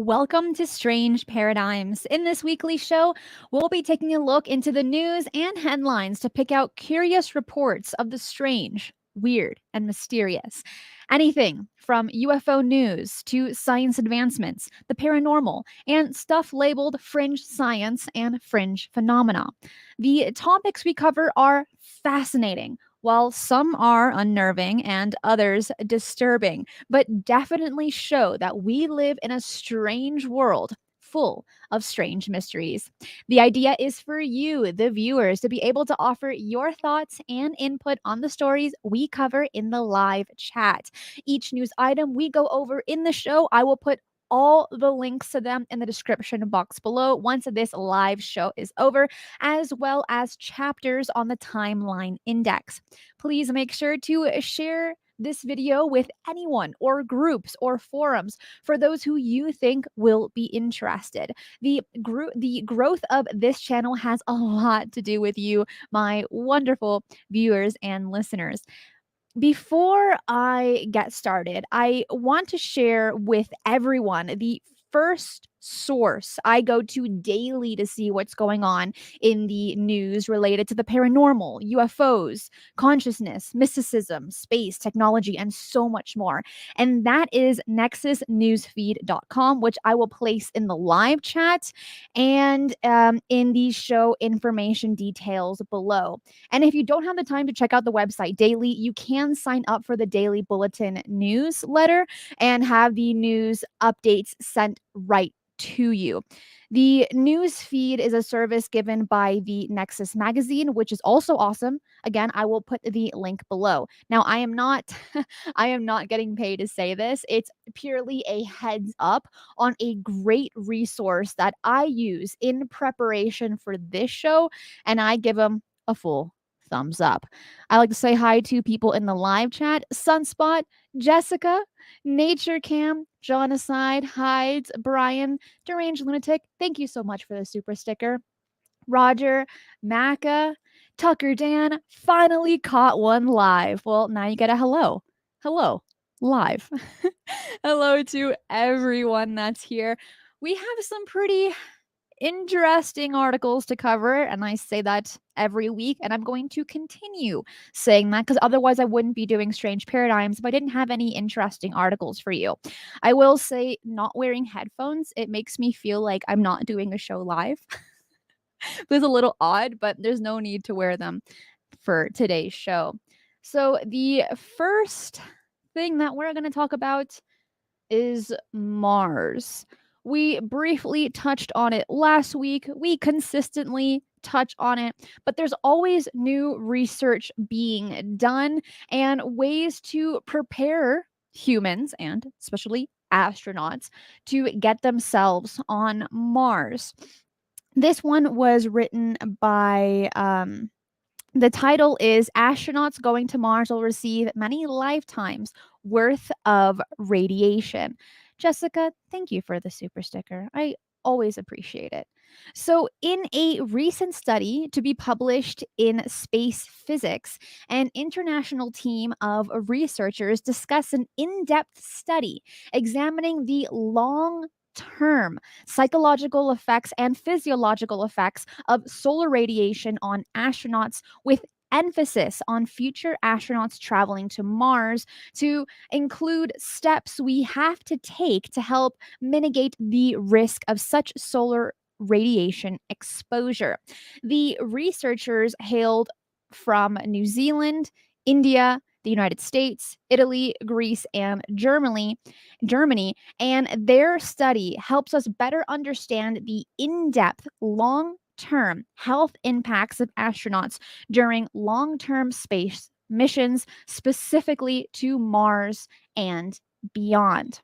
Welcome to Strange Paradigms. In this weekly show, we'll be taking a look into the news and headlines to pick out curious reports of the strange, weird, and mysterious. Anything from UFO news to science advancements, the paranormal, and stuff labeled fringe science and fringe phenomena. The topics we cover are fascinating, while some are unnerving and others disturbing, but definitely show that we live in a strange world full of strange mysteries. The idea is for you, the viewers, to be able to offer your thoughts and input on the stories we cover in the live chat. Each news item we go over in the show, I will put all the links to them in the description box below once this live show is over, as well as chapters on the timeline index. Please make sure to share this video with anyone or groups or forums for those who you think will be interested. The growth of this channel has a lot to do with you, my wonderful viewers and listeners. Before I get started, I want to share with everyone the first source I go to daily to see what's going on in the news related to the paranormal, UFOs, consciousness, mysticism, space, technology, and so much more. And that is nexusnewsfeed.com, which I will place in the live chat and in the show information details below. And if you don't have the time to check out the website daily, you can sign up for the daily bulletin newsletter and have the news updates sent right to you. The news feed is a service given by the Nexus magazine, which is also awesome. Again, I will put the link below. Now, I am not I am not getting paid to say this. It's purely a heads up on a great resource that I use in preparation for this show, and I give them a full thumbs up. I like to say hi to people in the live chat: Sunspot, Jessica, Nature Cam, John Aside, Hides, Brian, Deranged Lunatic. Thank you so much for the super sticker. Roger, Macca, Tucker Dan finally caught one live. Well, now you get a hello. Hello, live. Hello to everyone that's here. We have some pretty interesting articles to cover, and I say that every week, and I'm going to continue saying that because otherwise I wouldn't be doing Strange Paradigms if I didn't have any interesting articles for you. I will say, not wearing headphones, it makes me feel like I'm not doing a show live. It's a little odd, but there's no need to wear them for today's show. So the first thing that we're going to talk about is Mars. We briefly touched on it last week. We consistently touch on it, but there's always new research being done and ways to prepare humans and especially astronauts to get themselves on Mars. This one was written by the title is Astronauts Going to Mars Will Receive Many Lifetimes Worth of Radiation. Jessica, thank you for the super sticker. I always appreciate it. So, in a recent study to be published in Space Physics, an international team of researchers discussed an in depth study examining the long-term psychological effects and physiological effects of solar radiation on astronauts, with emphasis on future astronauts traveling to Mars, to include steps we have to take to help mitigate the risk of such solar radiation exposure. The researchers hailed from New Zealand, India, the United States, Italy, Greece, and Germany, and their study helps us better understand the in-depth, long-term health impacts of astronauts during long-term space missions, specifically to Mars and beyond.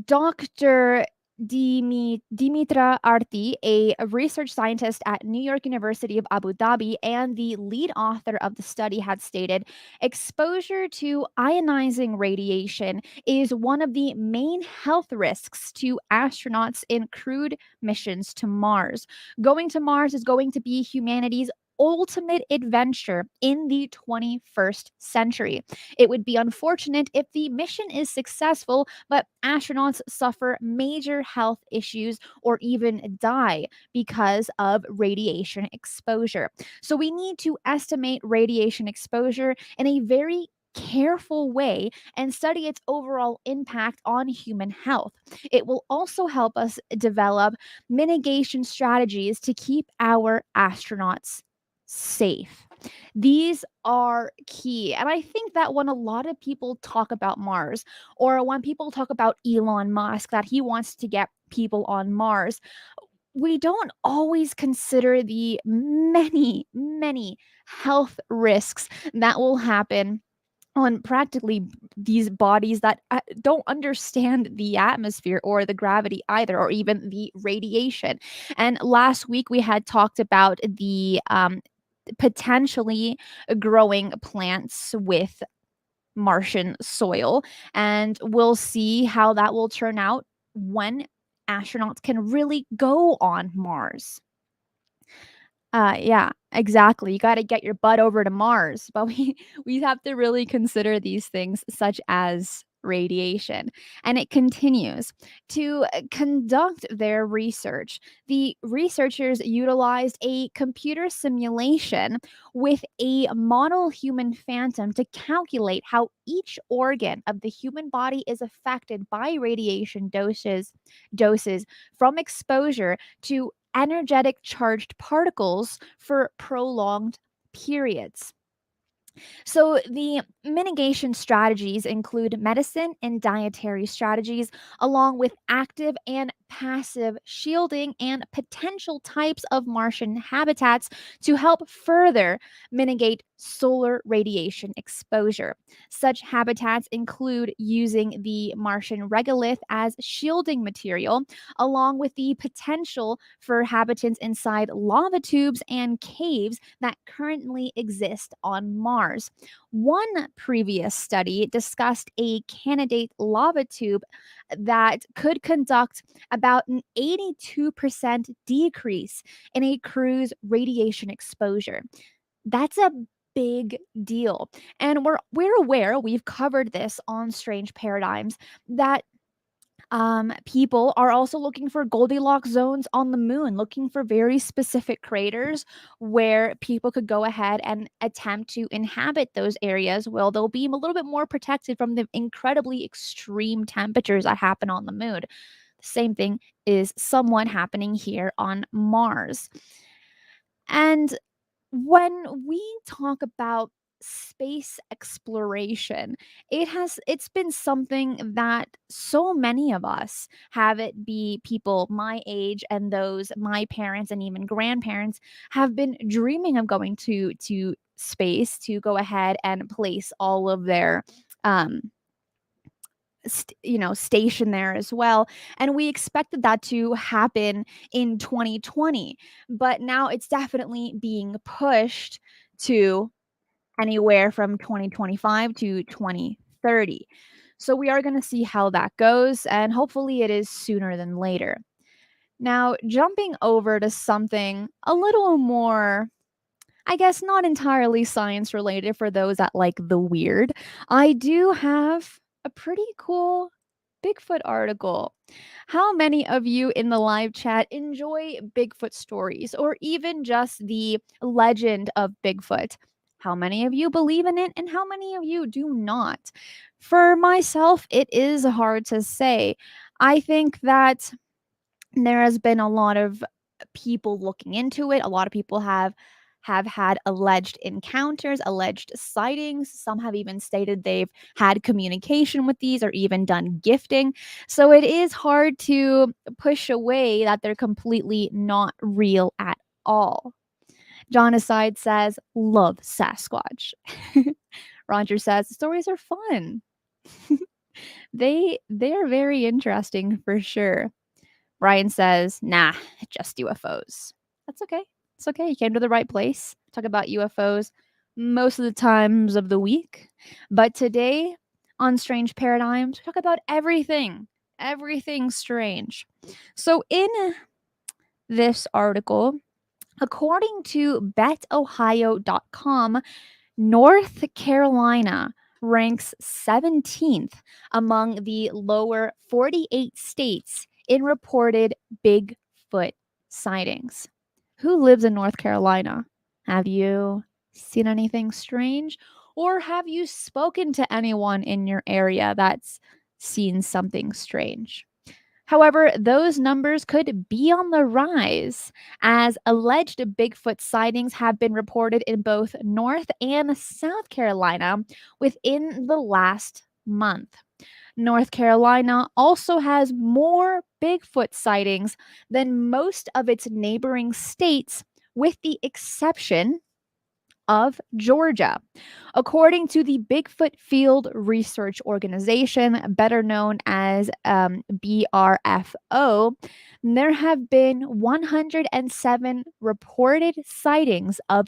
Dr. Dimitra Arti, a research scientist at New York University of Abu Dhabi and the lead author of the study, had stated, exposure to ionizing radiation is one of the main health risks to astronauts in crewed missions to Mars. Going to Mars is going to be humanity's ultimate adventure in the 21st century. It would be unfortunate if the mission is successful, but astronauts suffer major health issues or even die because of radiation exposure. So we need to estimate radiation exposure in a very careful way and study its overall impact on human health. It will also help us develop mitigation strategies to keep our astronauts safe. These are key. And I think that when a lot of people talk about Mars, or when people talk about Elon Musk, that he wants to get people on Mars, we don't always consider the many, many health risks that will happen on practically these bodies that don't understand the atmosphere or the gravity either, or even the radiation. And last week we had talked about the potentially growing plants with Martian soil, and we'll see how that will turn out when astronauts can really go on Mars. Yeah, exactly. You got to get your butt over to Mars, but we have to really consider these things such as radiation. And it continues to conduct their research. The researchers utilized a computer simulation with a model human phantom to calculate how each organ of the human body is affected by radiation doses from exposure to energetic charged particles for prolonged periods. So, the mitigation strategies include medicine and dietary strategies, along with active and passive shielding and potential types of Martian habitats to help further mitigate solar radiation exposure. Such habitats include using the Martian regolith as shielding material, along with the potential for habitants inside lava tubes and caves that currently exist on Mars. One previous study discussed a candidate lava tube that could conduct about an 82% decrease in a crew's radiation exposure. That's a big deal. And we're aware, we've covered this on Strange Paradigms, that people are also looking for Goldilocks zones on the moon, looking for very specific craters where people could go ahead and attempt to inhabit those areas. Well, they'll be a little bit more protected from the incredibly extreme temperatures that happen on the moon. The same thing is somewhat happening here on Mars. And when we talk about space exploration, it's been something that so many of us, have it be people my age and those my parents and even grandparents, have been dreaming of going to space, to go ahead and place all of their um station there as well. And we expected that to happen in 2020, but now it's definitely being pushed to anywhere from 2025 to 2030. So we are going to see how that goes, and hopefully it is sooner than later. Now, jumping over to something a little more, I guess, not entirely science related for those that like the weird, I do have a pretty cool Bigfoot article. How many of you in the live chat enjoy Bigfoot stories, or even just the legend of Bigfoot? How many of you believe in it and how many of you do not? For myself, it is hard to say. I think that there has been a lot of people looking into it. A lot of people have had alleged encounters, alleged sightings. Some have even stated they've had communication with these or even done gifting. So it is hard to push away that they're completely not real at all. John Aside says, love Sasquatch. Roger says, stories are fun. They're very interesting for sure. Ryan says, nah, just UFOs. That's okay. It's okay. You came to the right place. Talk about UFOs most of the times of the week. But today on Strange Paradigms, we talk about everything strange. So in this article, According to betohio.com, North Carolina ranks 17th among the lower 48 states in reported Bigfoot sightings. Who lives in North Carolina? Have you seen anything strange? Or have you spoken to anyone in your area that's seen something strange? However, those numbers could be on the rise, as alleged Bigfoot sightings have been reported in both North and South Carolina within the last month. North Carolina also has more Bigfoot sightings than most of its neighboring states, with the exception of Georgia. According to the Bigfoot Field Research Organization, better known as BRFO, there have been 107 reported sightings of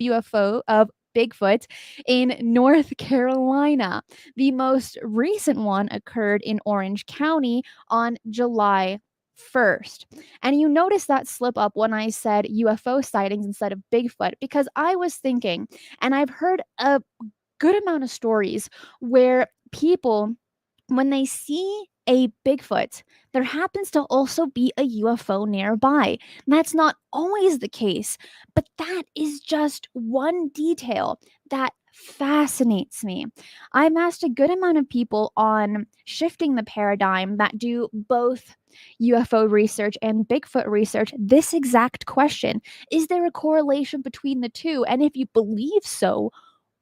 Bigfoot in North Carolina. The most recent one occurred in Orange County on July 1st. And you notice that slip up when I said UFO sightings instead of Bigfoot, because I was thinking, and I've heard a good amount of stories where people, when they see a Bigfoot, there happens to also be a UFO nearby. That's not always the case, but that is just one detail that fascinates me. I've asked a good amount of people on shifting the paradigm that do both UFO research and Bigfoot research this exact question. Is there a correlation between the two? And if you believe so,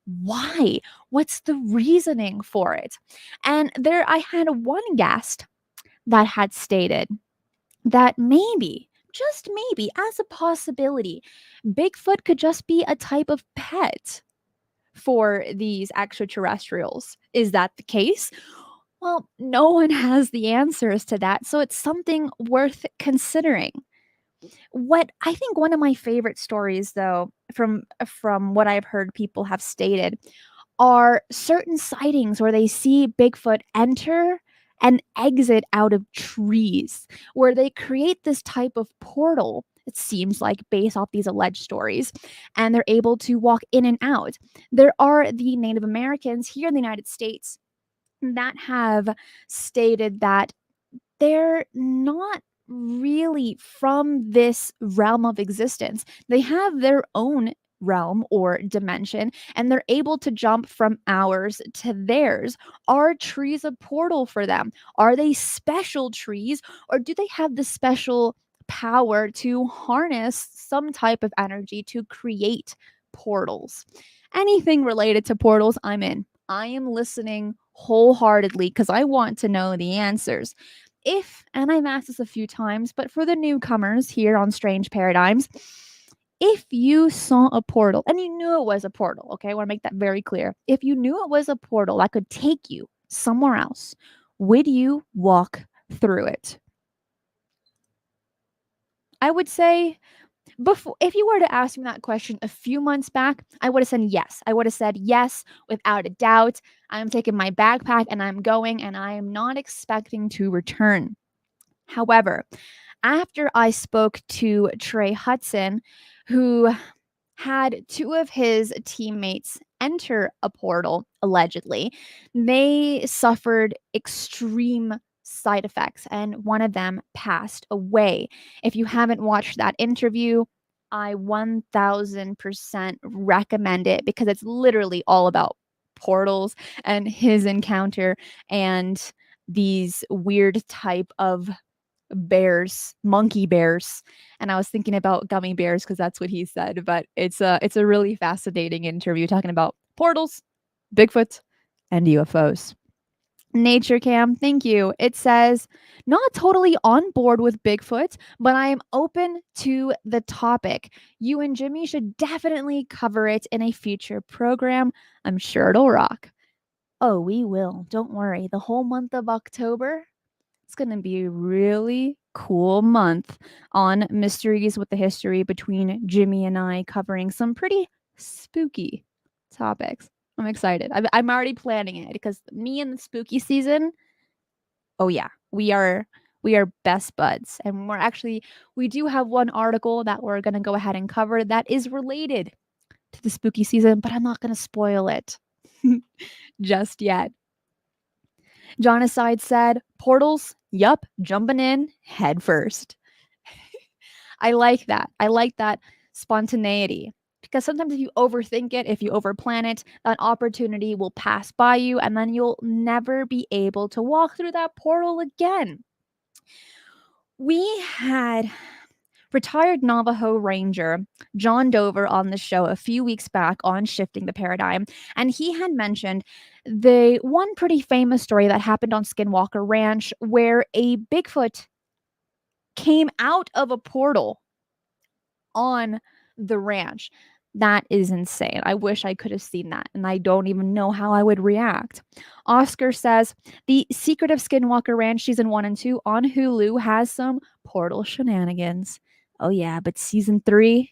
why? What's the reasoning for it? And there, I had one guest that had stated that maybe, just maybe, as a possibility, Bigfoot could just be a type of pet for these extraterrestrials. Is that the case? Well, no one has the answers to that, so it's something worth considering. What I think one of my favorite stories, though, from what I've heard people have stated, are certain sightings where they see Bigfoot enter and exit out of trees, where they create this type of portal, it seems like, based off these alleged stories, and they're able to walk in and out. There are the Native Americans here in the United States that have stated that they're not really from this realm of existence. They have their own realm or dimension, and they're able to jump from ours to theirs. Are trees a portal for them? Are they special trees, or do they have the special power to harness some type of energy to create portals? Anything related to portals, I'm in. I am listening wholeheartedly because I want to know the answers. If, and I've asked this a few times, but for the newcomers here on Strange Paradigms, if you saw a portal and you knew it was a portal, okay, I want to make that very clear. If you knew it was a portal that could take you somewhere else, would you walk through it? I would say, before, if you were to ask me that question a few months back, I would have said yes. I would have said yes without a doubt. I'm taking my backpack and I'm going, and I am not expecting to return. However, after I spoke to Trey Hudson, who had two of his teammates enter a portal, allegedly, they suffered extreme side effects, and one of them passed away. If you haven't watched that interview, I 1000% recommend it, because it's literally all about portals and his encounter and these weird type of bears, monkey bears. And I was thinking about gummy bears because that's what he said. But it's a really fascinating interview talking about portals, Bigfoot, and UFOs. Nature Cam, thank you. It says, not totally on board with Bigfoot, but I am open to the topic. You and Jimmy should definitely cover it in a future program. I'm sure it'll rock. Oh, we will. Don't worry. The whole month of October, it's going to be a really cool month on Mysteries with the History between Jimmy and I, covering some pretty spooky topics. I'm excited. I'm already planning it because me and the spooky season, oh yeah, We are best buds. And we do have one article that we're going to go ahead and cover that is related to the spooky season, but I'm not going to spoil it just yet. John Aside said, portals, yup, jumping in head first. I like that. I like that spontaneity. Because sometimes if you overthink it, if you overplan it, that opportunity will pass by you and then you'll never be able to walk through that portal again. We had retired Navajo Ranger John Dover on the show a few weeks back on Shifting the Paradigm, and he had mentioned the one pretty famous story that happened on Skinwalker Ranch where a Bigfoot came out of a portal on the ranch. That is insane. I wish I could have seen that, and I don't even know how I would react. Oscar says, The Secret of Skinwalker Ranch Season 1 and 2 on Hulu has some portal shenanigans. Oh yeah, but Season 3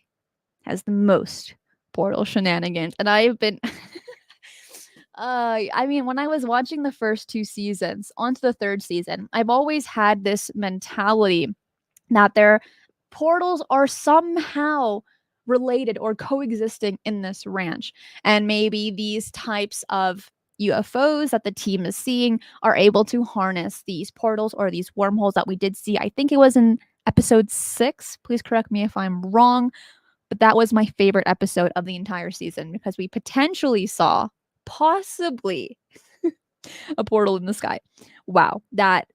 has the most portal shenanigans. And I have been... I mean, when I was watching the first 2 seasons, onto the 3rd season, I've always had this mentality that their portals are somehow related or coexisting in this ranch. And maybe these types of UFOs that the team is seeing are able to harness these portals or these wormholes that we did see. I think it was in episode 6. Please correct me if I'm wrong. But that was my favorite episode of the entire season because we potentially saw possibly a portal in the sky. Wow, that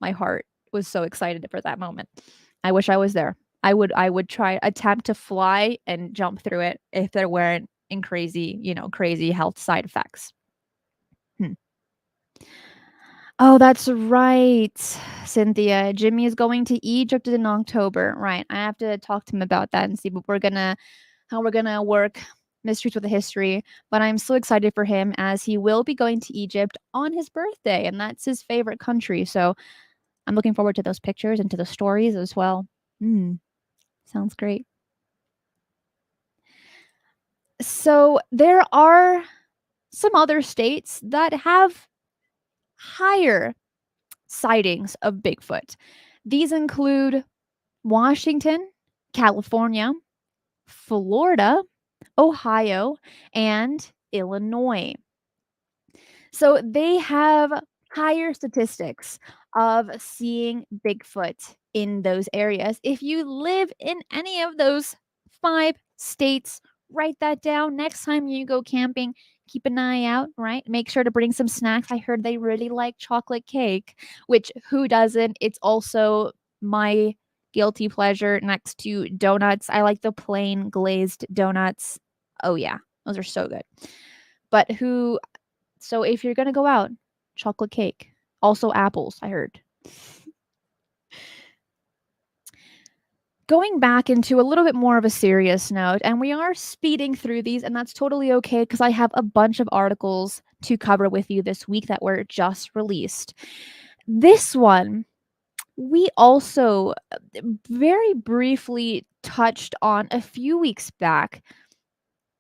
my heart was so excited for that moment. I wish I was there. I would attempt to fly and jump through it if there weren't in crazy health side effects. Oh, that's right, Cynthia. Jimmy is going to Egypt in October. Right. I have to talk to him about that and see how we're gonna work Mysteries with the History. But I'm so excited for him as he will be going to Egypt on his birthday, and that's his favorite country. So I'm looking forward to those pictures and to the stories as well. Sounds great. So there are some other states that have higher sightings of Bigfoot. These include Washington, California, Florida, Ohio, and Illinois. So they have higher statistics of seeing Bigfoot in those areas. If you live in any of those 5 states, write that down. Next time you go camping, keep an eye out, right? Make sure to bring some snacks. I heard they really like chocolate cake, which who doesn't? It's also my guilty pleasure next to donuts. I like the plain glazed donuts. Oh yeah, those are so good. But so if you're going to go out, chocolate cake. Also apples, I heard. Going back into a little bit more of a serious note, and we are speeding through these, and that's totally okay because I have a bunch of articles to cover with you this week that were just released. This one, we also very briefly touched on a few weeks back,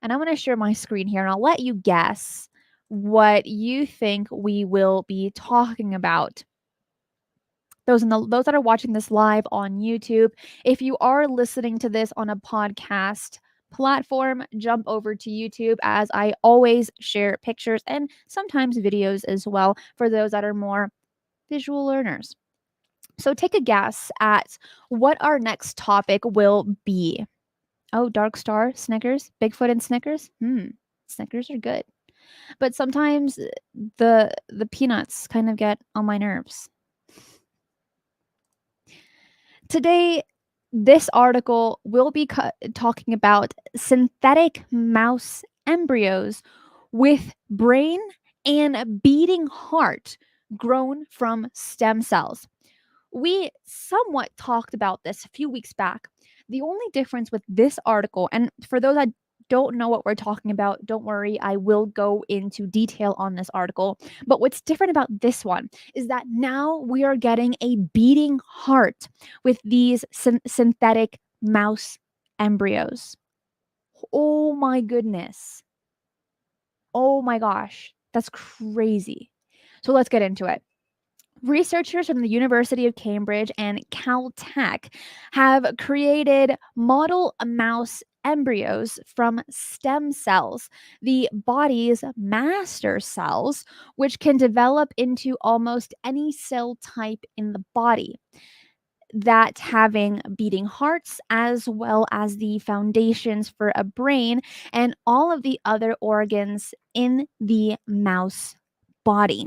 and I'm going to share my screen here, and I'll let you guess what you think we will be talking about. Those that are watching this live on YouTube, if you are listening to this on a podcast platform, jump over to YouTube as I always share pictures and sometimes videos as well for those that are more visual learners. So take a guess at what our next topic will be. Oh, Dark Star, Snickers, Bigfoot and Snickers? Snickers are good. But sometimes the peanuts kind of get on my nerves. Today, this article will be talking about synthetic mouse embryos with brain and beating heart grown from stem cells. We somewhat talked about this a few weeks back. The only difference with this article, and for those that don't know what we're talking about, don't worry, I will go into detail on this article. But what's different about this one is that now we are getting a beating heart with these synthetic mouse embryos. Oh my goodness. Oh my gosh. That's crazy. So let's get into it. Researchers from the University of Cambridge and Caltech have created model mouse embryos from stem cells, the body's master cells, which can develop into almost any cell type in the body, that having beating hearts as well as the foundations for a brain and all of the other organs in the mouse body.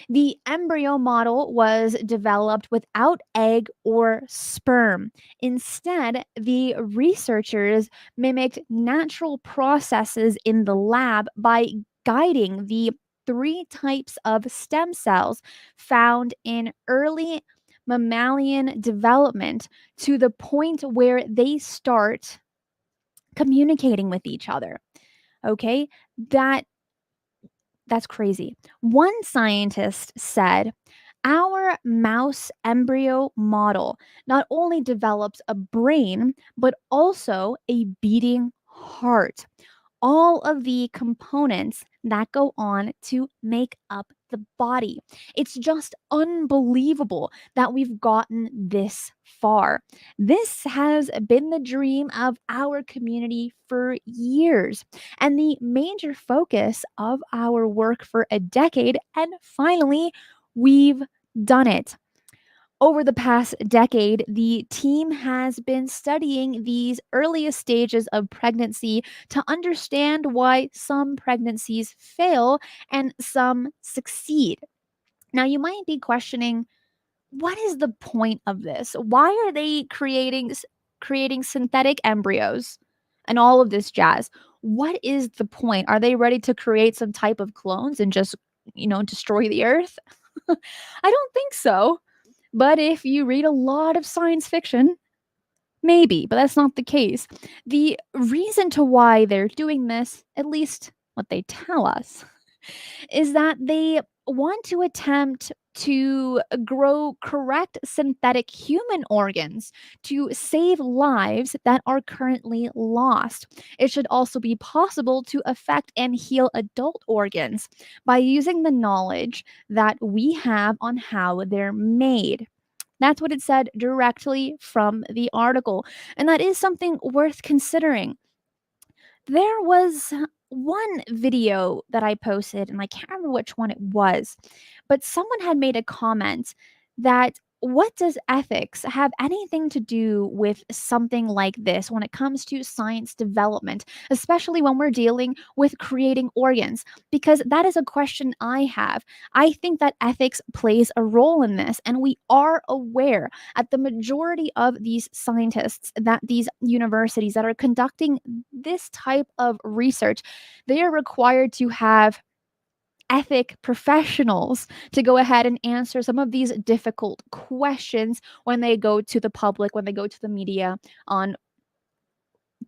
The embryo model was developed without egg or sperm. Instead, the researchers mimicked natural processes in the lab by guiding the three types of stem cells found in early mammalian development to the point where they start communicating with each other. Okay? That that's crazy. One scientist said, "Our mouse embryo model not only develops a brain but also a beating heart, all of the components that go on to make up the body. It's just unbelievable that we've gotten this far. This has been the dream of our community for years and the major focus of our work for a decade, and finally, we've done it." Over the past decade, the team has been studying these earliest stages of pregnancy to understand why some pregnancies fail and some succeed. Now, you might be questioning, what is the point of this? Why are they creating synthetic embryos and all of this jazz? What is the point? Are they ready to create some type of clones and just, destroy the earth? I don't think so. But if you read a lot of science fiction, maybe, but that's not the case. The reason to why they're doing this, at least what they tell us, is that they want to attempt to grow correct synthetic human organs to save lives that are currently lost. It should also be possible to affect and heal adult organs by using the knowledge that we have on how they're made. That's what it said directly from the article. And that is something worth considering. There was one video that I posted, and I can't remember which one it was, but someone had made a comment that, what does ethics have anything to do with something like this when it comes to science development, especially when we're dealing with creating organs? Because that is a question I have. I think that ethics plays a role in this, and we are aware at the majority of these scientists, that these universities that are conducting this type of research, they are required to have ethic professionals to go ahead and answer some of these difficult questions when they go to the public, when they go to the media on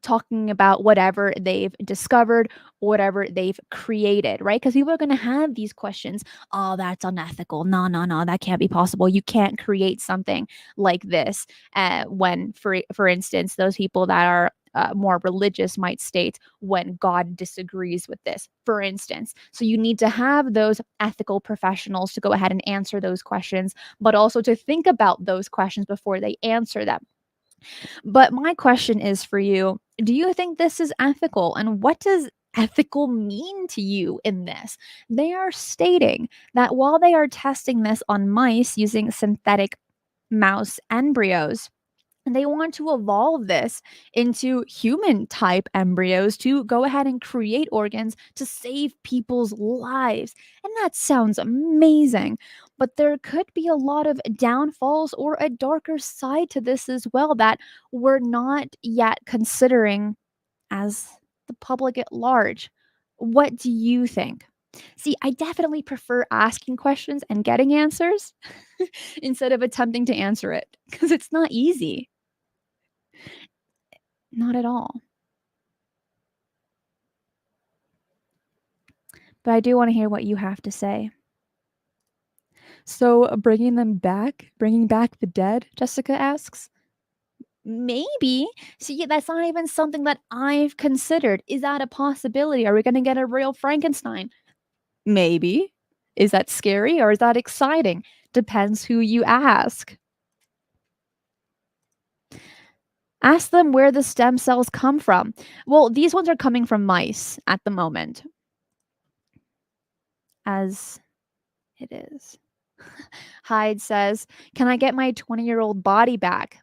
talking about whatever they've discovered, whatever they've created, right? Because people are going to have these questions. Oh, that's unethical. No, no, no, that can't be possible. You can't create something like this. When, for instance, those people that are more religious might state, when God disagrees with this, for instance. So you need to have those ethical professionals to go ahead and answer those questions, but also to think about those questions before they answer them. But my question is for you, do you think this is ethical? And what does ethical mean to you in this? They are stating that while they are testing this on mice using synthetic mouse embryos, and they want to evolve this into human type embryos to go ahead and create organs to save people's lives. And that sounds amazing. But there could be a lot of downfalls or a darker side to this as well that we're not yet considering as the public at large. What do you think? See, I definitely prefer asking questions and getting answers instead of attempting to answer it, because it's not easy. Not at all. But I do want to hear what you have to say. So, bringing back the dead, Jessica asks. Maybe. See, that's not even something that I've considered. Is that a possibility? Are we going to get a real Frankenstein? Maybe. Is that scary or is that exciting? Depends who you ask. Ask them where the stem cells come from. Well, these ones are coming from mice at the moment, as it is. Hyde says, "Can I get my 20-year-old body back?"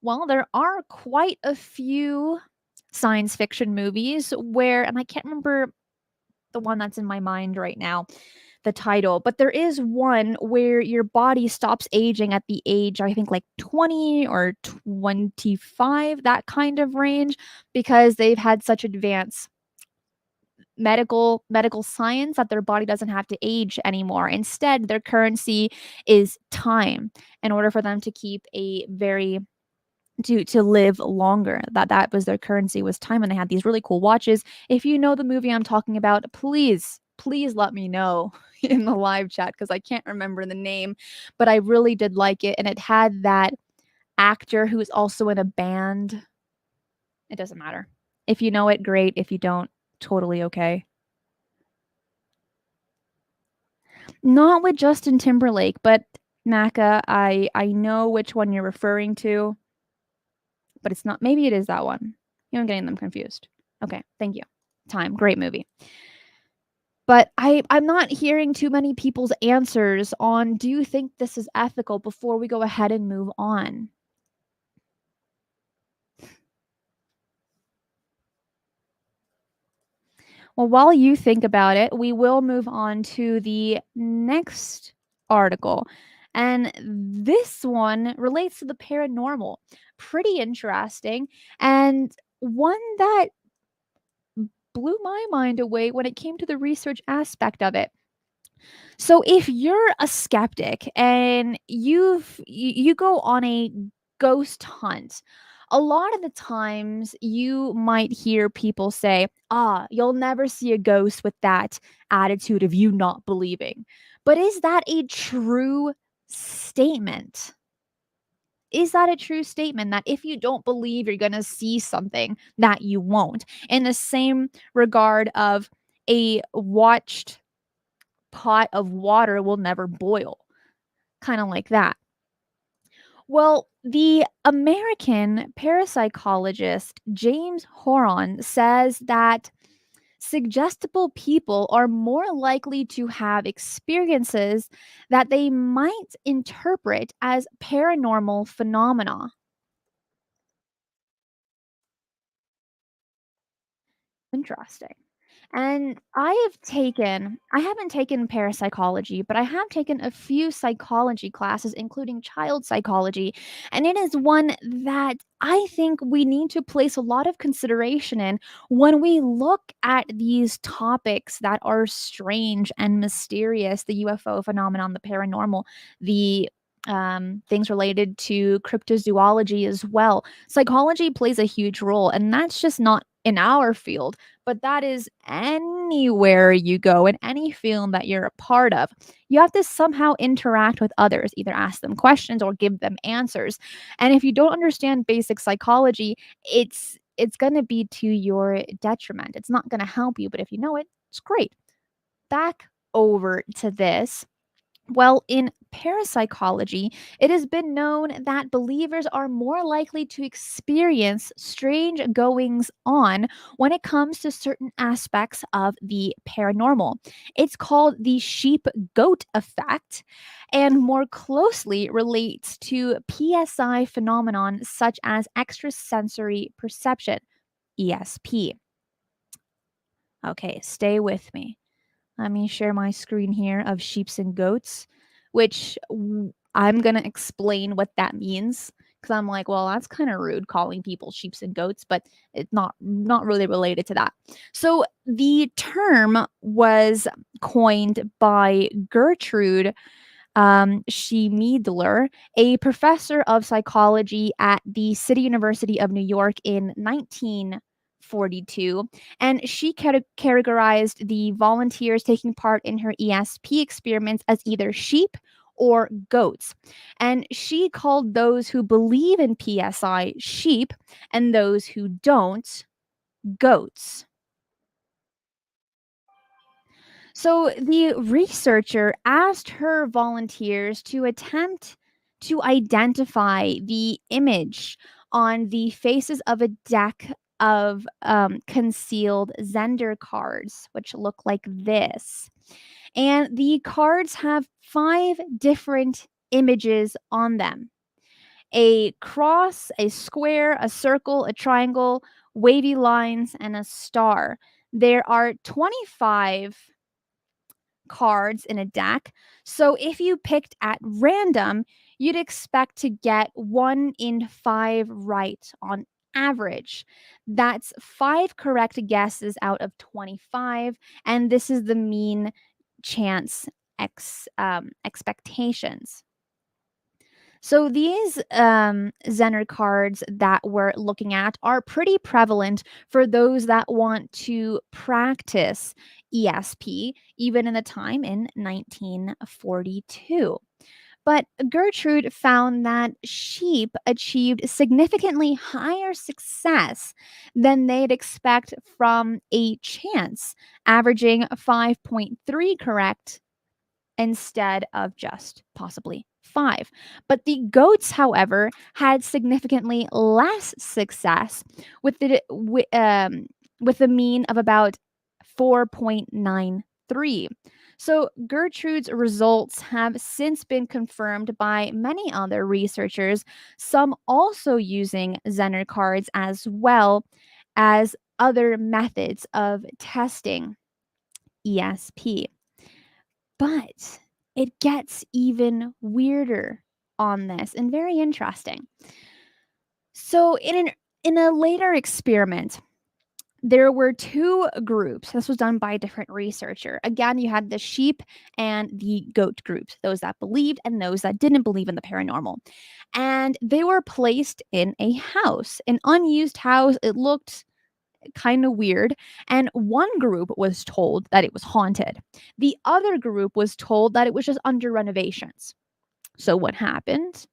Well, there are quite a few science fiction movies where, and I can't remember the one that's in my mind right now, the title, but there is one where your body stops aging at the age, I think, like 20 or 25, that kind of range, because they've had such advanced medical science that their body doesn't have to age anymore. Instead, their currency is time in order for them to keep a very to live longer. That was their currency, was time, and they had these really cool watches. If you know the movie I'm talking about, please let me know in the live chat because I can't remember the name, but I really did like it, and it had that actor who is also in a band. It doesn't matter. If you know it, great. If you don't, totally okay. Not with Justin Timberlake, but Naka, I know which one you're referring to, but it's not, maybe it is that one. I'm getting them confused. Okay, thank you. Time, great movie. But I'm not hearing too many people's answers on, do you think this is ethical, before we go ahead and move on? Well, while you think about it, we will move on to the next article. And this one relates to the paranormal. Pretty interesting. And one that blew my mind away when it came to the research aspect of it. So if you're a skeptic and you go on a ghost hunt, a lot of the times you might hear people say, "Ah, you'll never see a ghost with that attitude of you not believing." But is that a true statement? Is that a true statement that if you don't believe you're going to see something that you won't? In the same regard of a watched pot of water will never boil, kind of like that. Well, the American parapsychologist James Horan says that suggestible people are more likely to have experiences that they might interpret as paranormal phenomena. Interesting. And I haven't taken parapsychology, but I have taken a few psychology classes, including child psychology. And it is one that I think we need to place a lot of consideration in when we look at these topics that are strange and mysterious, the UFO phenomenon, the paranormal, the things related to cryptozoology as well. Psychology plays a huge role, and that's just not in our field, but that is anywhere you go in any field that you're a part of. You have to somehow interact with others, either ask them questions or give them answers. And if you don't understand basic psychology, it's going to be to your detriment. It's not going to help you, but if you know it, it's great. Back over to this. Well, in parapsychology, it has been known that believers are more likely to experience strange goings on when it comes to certain aspects of the paranormal. It's called the sheep goat effect and more closely relates to PSI phenomenon such as extrasensory perception, ESP. Okay, stay with me. Let me share my screen here of sheeps and goats, which I'm going to explain what that means because I'm like, well, that's kind of rude calling people sheeps and goats, but it's not really related to that. So the term was coined by Gertrude Schmiedler, a professor of psychology at the City University of New York in 1942. And she categorized the volunteers taking part in her ESP experiments as either sheep or goats. And she called those who believe in PSI sheep and those who don't goats. So the researcher asked her volunteers to attempt to identify the image on the faces of a deck of concealed Zender cards, which look like this. And the cards have 5 different images on them: a cross, a square, a circle, a triangle, wavy lines, and a star. There are 25 cards in a deck. So if you picked at random, you'd expect to get 1 in 5 right on average. That's 5 correct guesses out of 25. And this is the mean chance expectations. So these Zener cards that we're looking at are pretty prevalent for those that want to practice ESP, even in the time in 1942. But Gertrude found that sheep achieved significantly higher success than they'd expect from a chance, averaging 5.3 correct instead of just possibly 5. But the goats, however, had significantly less success with with a mean of about 4.93. So Gertrude's results have since been confirmed by many other researchers, some also using Zener cards as well as other methods of testing ESP. But it gets even weirder on this and very interesting. So in a later experiment, there were 2 groups. This was done by a different researcher. Again, you had the sheep and the goat groups, those that believed and those that didn't believe in the paranormal. And they were placed in a house, an unused house. It looked kind of weird. And one group was told that it was haunted. The other group was told that it was just under renovations. So what happened?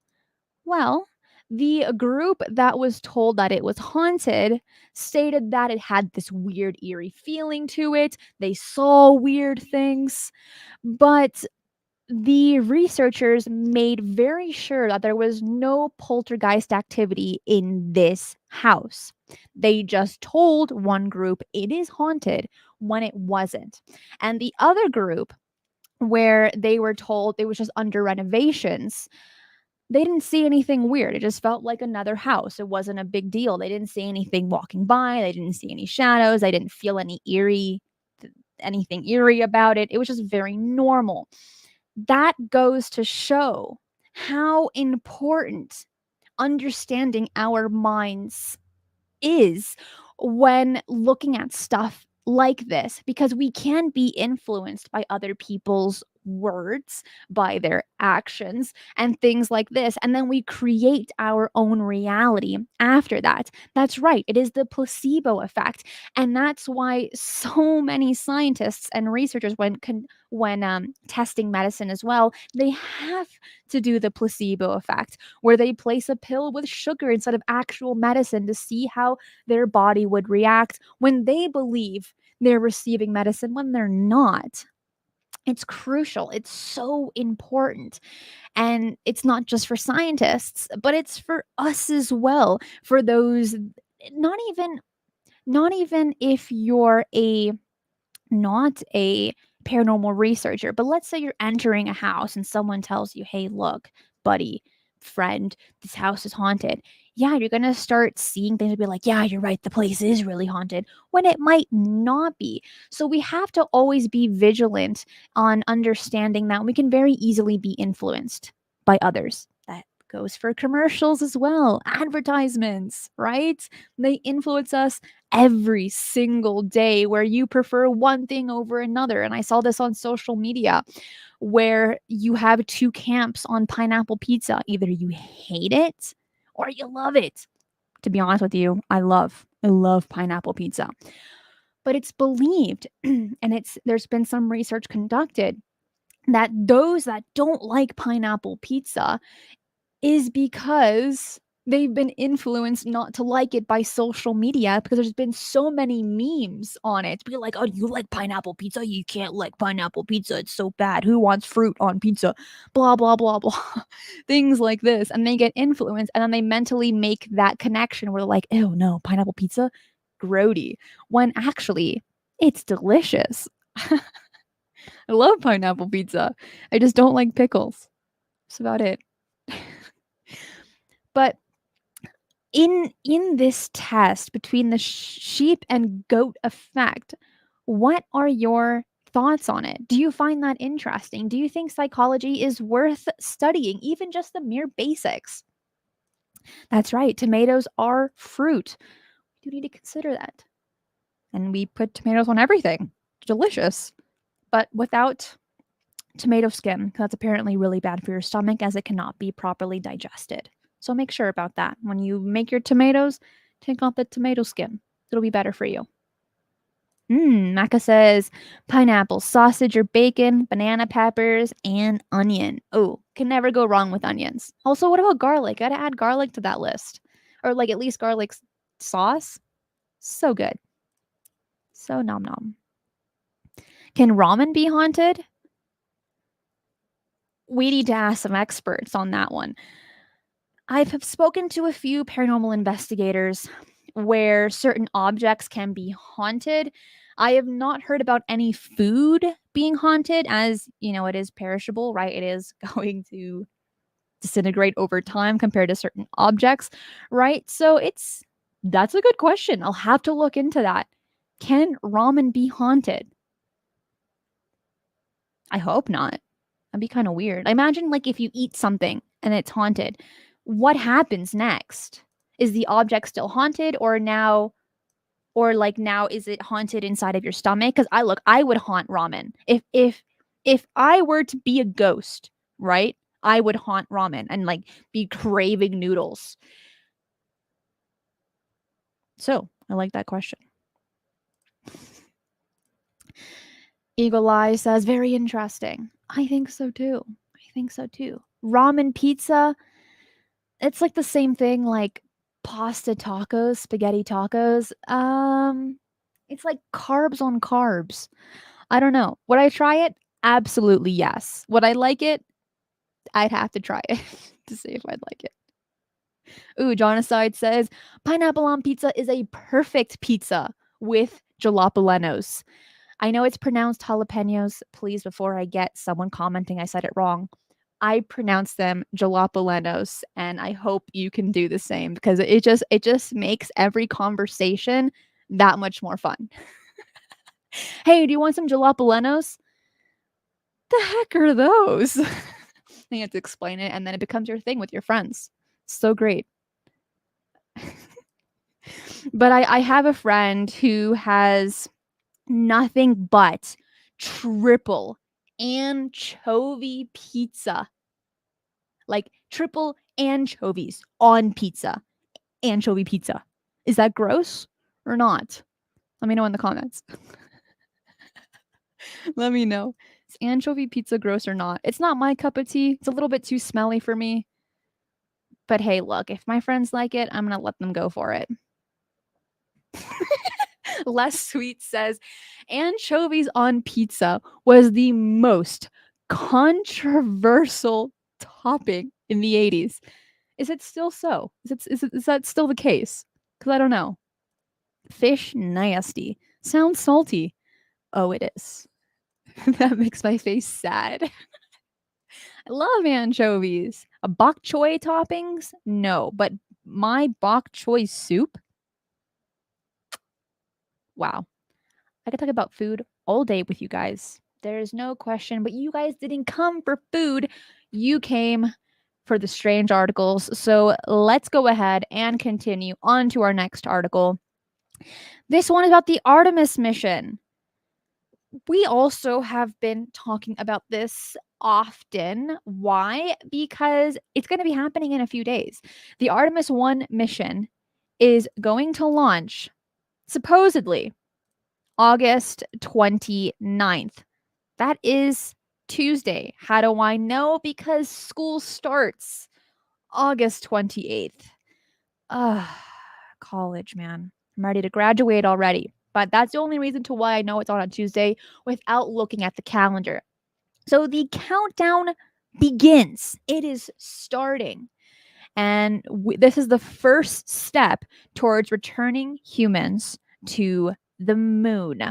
Well, the group that was told that it was haunted stated that it had this weird, eerie feeling to it. They saw weird things. But the researchers made very sure that there was no poltergeist activity in this house. They just told one group it is haunted when it wasn't. And the other group, where they were told it was just under renovations, they didn't see anything weird. It just felt like another house. It wasn't a big deal. They didn't see anything walking by. They didn't see any shadows. They didn't feel anything eerie about it. It was just very normal. That goes to show how important understanding our minds is when looking at stuff like this, because we can be influenced by other people's words, by their actions, and things like this. And then we create our own reality after that. That's right. It is the placebo effect. And that's why so many scientists and researchers, when testing medicine as well, they have to do the placebo effect, where they place a pill with sugar instead of actual medicine to see how their body would react when they believe they're receiving medicine when they're not. It's crucial. It's so important. And it's not just for scientists, but it's for us as well. For those, not even not even if you're a not a paranormal researcher, but let's say you're entering a house and someone tells you, "Hey, look, buddy, friend, this house is haunted." Yeah, you're going to start seeing things and be like, "Yeah, you're right. The place is really haunted," when it might not be. So we have to always be vigilant on understanding that we can very easily be influenced by others. That goes for commercials as well, advertisements, right? They influence us every single day, where you prefer one thing over another. And I saw this on social media, where you have 2 camps on pineapple pizza. Either you hate it or you love it. To be honest with you, I love pineapple pizza. But it's believed and there's been some research conducted that those that don't like pineapple pizza is because they've been influenced not to like it by social media because there's been so many memes on it. Be like, oh, you like pineapple pizza? You can't like pineapple pizza. It's so bad. Who wants fruit on pizza? Blah, blah, blah, blah. Things like this. And they get influenced and then they mentally make that connection where they're like, oh no, pineapple pizza? Grody. When actually, it's delicious. I love pineapple pizza. I just don't like pickles. That's about it. But in this test between the sheep and goat effect, what are your thoughts on it? Do you find that interesting? Do you think psychology is worth studying, even just the mere basics? That's right, tomatoes are fruit. You need to consider that. And we put tomatoes on everything. Delicious. But without tomato skin, that's apparently really bad for your stomach as it cannot be properly digested. So make sure about that. When you make your tomatoes, take off the tomato skin. It'll be better for you. Maka says pineapple, sausage or bacon, banana peppers, and onion. Oh, can never go wrong with onions. Also, what about garlic? Gotta add garlic to that list. Or like at least garlic sauce. So good. So nom nom. Can ramen be haunted? We need to ask some experts on that one. I've spoken to a few paranormal investigators where certain objects can be haunted. I have not heard about any food being haunted, as you know, it is perishable, right? It is going to disintegrate over time compared to certain objects, right? So that's a good question. I'll have to look into that. Can ramen be haunted? I hope not. That'd be kind of weird. I imagine like if you eat something and it's haunted, what happens next? Is the object still haunted or now is it haunted inside of your stomach? Because I would haunt ramen. If I were to be a ghost, right? I would haunt ramen and like be craving noodles. So I like that question. Eagle Eye says, very interesting. I think so too. Ramen pizza, it's like the same thing like pasta tacos, spaghetti tacos. It's like carbs on carbs. I don't know. Would I try it? Absolutely yes. Would I like it? I'd have to try it to see if I'd like it. Ooh, Jonacide says pineapple on pizza is a perfect pizza with jalapenos. I know it's pronounced jalapenos. Please, before I get someone commenting I said it wrong, I pronounce them jalapenos, and I hope you can do the same because it just makes every conversation that much more fun. Hey, do you want some jalapenos? The heck are those? You have to explain it, and then it becomes your thing with your friends. So great. But I have a friend who has nothing but triple anchovy pizza. Like triple anchovies on pizza. Anchovy pizza. Is that gross or not? Let me know in the comments. Let me know. Is anchovy pizza gross or not? It's not my cup of tea. It's a little bit too smelly for me. But hey, look, if my friends like it, I'm going to let them go for it. Less Sweet says anchovies on pizza was the most controversial topping in the 80s. Is it still so? Is that still the case? Because I don't know. Fish nasty. Sounds salty. Oh, it is. That makes my face sad. I love anchovies. A bok choy toppings? No, but my bok choy soup? Wow. I could talk about food all day with you guys. There's no question, but you guys didn't come for food. You came for the strange articles. So let's go ahead and continue on to our next article. This one is about the Artemis mission. We also have been talking about this often. Why? Because it's going to be happening in a few days. The Artemis I mission is going to launch supposedly August 29th. That is Tuesday. How do I know? Because school starts August 28th. College, man. I'm ready to graduate already. But that's the only reason to why I know it's on a Tuesday without looking at the calendar. So the countdown begins. It is starting. And this is the first step towards returning humans to the moon.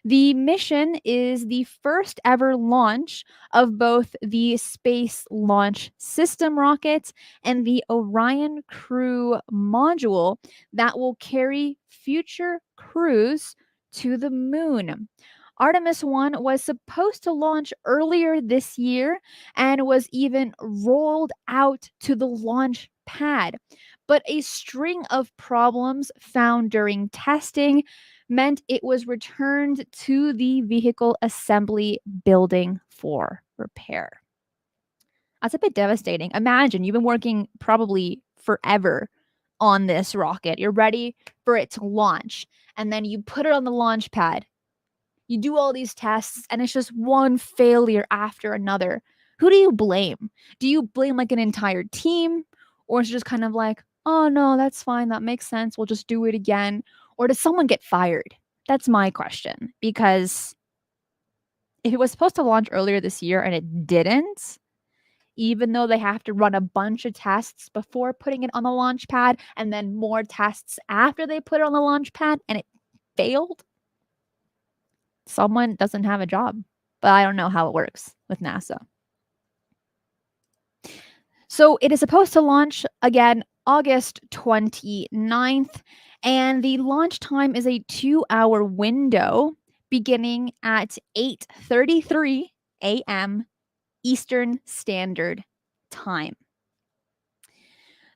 The mission is the first ever launch of both the Space Launch System rockets and the Orion Crew module that will carry future crews to the moon. Artemis I was supposed to launch earlier this year and was even rolled out to the launch pad. But a string of problems found during testing meant it was returned to the vehicle assembly building for repair. That's a bit devastating. Imagine you've been working probably forever on this rocket. You're ready for it to launch, and then you put it on the launch pad. You do all these tests, and it's just one failure after another. Who do you blame? Do you blame like an entire team? Or is it just kind of like, oh no, that's fine. That makes sense. We'll just do it again. Or does someone get fired? That's my question. Because if it was supposed to launch earlier this year and it didn't, even though they have to run a bunch of tests before putting it on the launch pad and then more tests after they put it on the launch pad and it failed, someone doesn't have a job. But I don't know how it works with NASA. So it is supposed to launch again August 29th, and the launch time is a 2-hour window beginning at 8:33 a.m. Eastern Standard Time.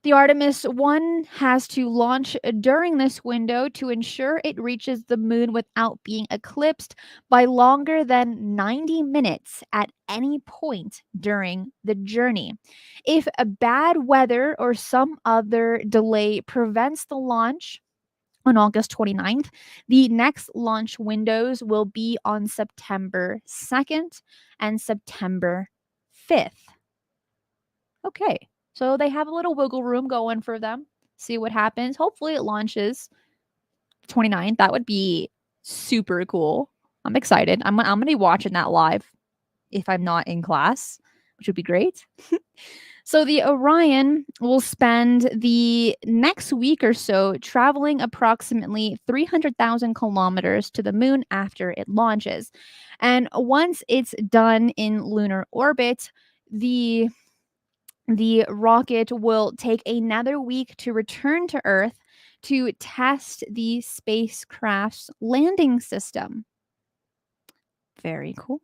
The Artemis I has to launch during this window to ensure it reaches the moon without being eclipsed by longer than 90 minutes at any point during the journey. If a bad weather or some other delay prevents the launch on August 29th, the next launch windows will be on September 2nd and September 5th. Okay. So they have a little wiggle room going for them. See what happens. Hopefully it launches 29th. That would be super cool. I'm excited. I'm going to be watching that live if I'm not in class, which would be great. So the Orion will spend the next week or so traveling approximately 300,000 kilometers to the moon after it launches. And once it's done in lunar orbit, the rocket will take another week to return to Earth to test the spacecraft's landing system. Very cool.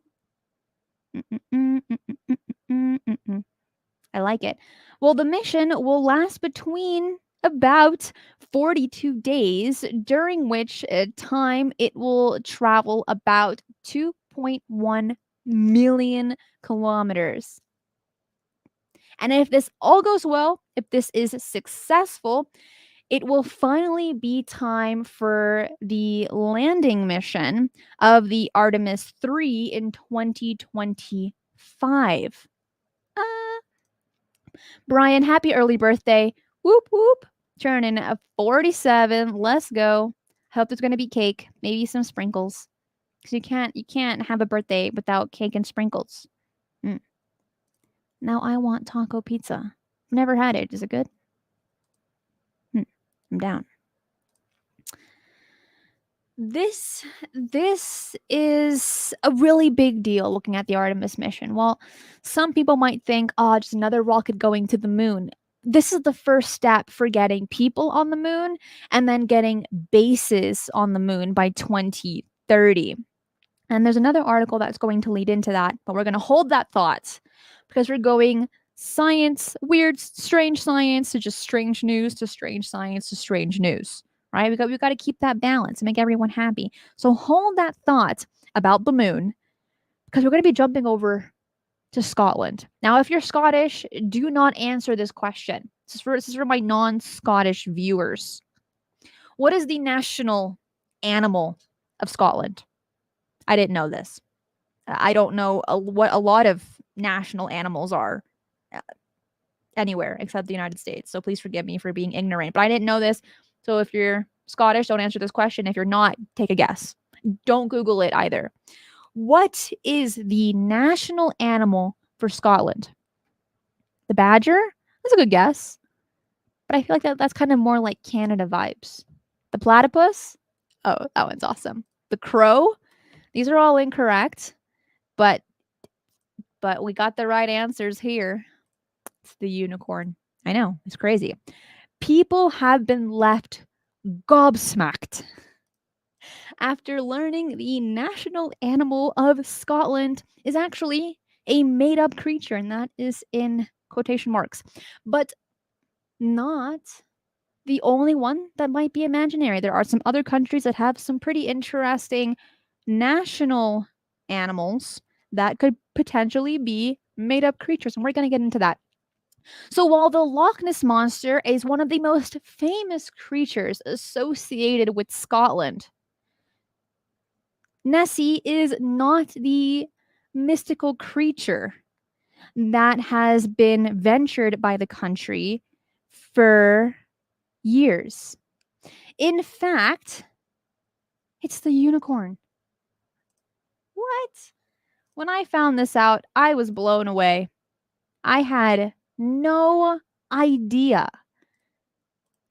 I like it. Well, the mission will last between about 42 days, during which time it will travel about 2.1 million kilometers. And if this all goes well, if this is successful, it will finally be time for the landing mission of the Artemis III in 2025. Brian, happy early birthday. Whoop whoop. Turning 47. Let's go. Hope there's gonna be cake, maybe some sprinkles. Because you can't have a birthday without cake and sprinkles. Now I want taco pizza. I've never had it. Is it good? I'm down. This is a really big deal looking at the Artemis mission. While some people might think, oh, just another rocket going to the moon. This is the first step for getting people on the moon and then getting bases on the moon by 2030. And there's another article that's going to lead into that, but we're going to hold that thought because we're going science, weird, strange science to just strange news to strange science to strange news, right? We got to keep that balance and make everyone happy. So hold that thought about the moon because we're going to be jumping over to Scotland. Now, if you're Scottish, do not answer this question. This is for my non-Scottish viewers. What is the national animal of Scotland? I didn't know this. I don't know what a lot of national animals are. anywhere except the United States. So please forgive me for being ignorant. But I didn't know this. So if you're Scottish, don't answer this question. If you're not, take a guess. Don't Google it either. What is the national animal for Scotland? The badger? That's a good guess. But I feel like that's kind of more like Canada vibes. The platypus? Oh, that one's awesome. The crow? These are all incorrect, but we got the right answers here. It's the unicorn. I know, it's crazy. People have been left gobsmacked after learning the national animal of Scotland is actually a made up creature, and that is in quotation marks. But not the only one that might be imaginary. There are some other countries that have some pretty interesting national animals that could potentially be made up creatures, and we're going to get into that. So, while the Loch Ness Monster is one of the most famous creatures associated with Scotland, Nessie is not the mystical creature that has been ventured by the country for years. In fact, it's the unicorn. What? When I found this out, I was blown away. I had no idea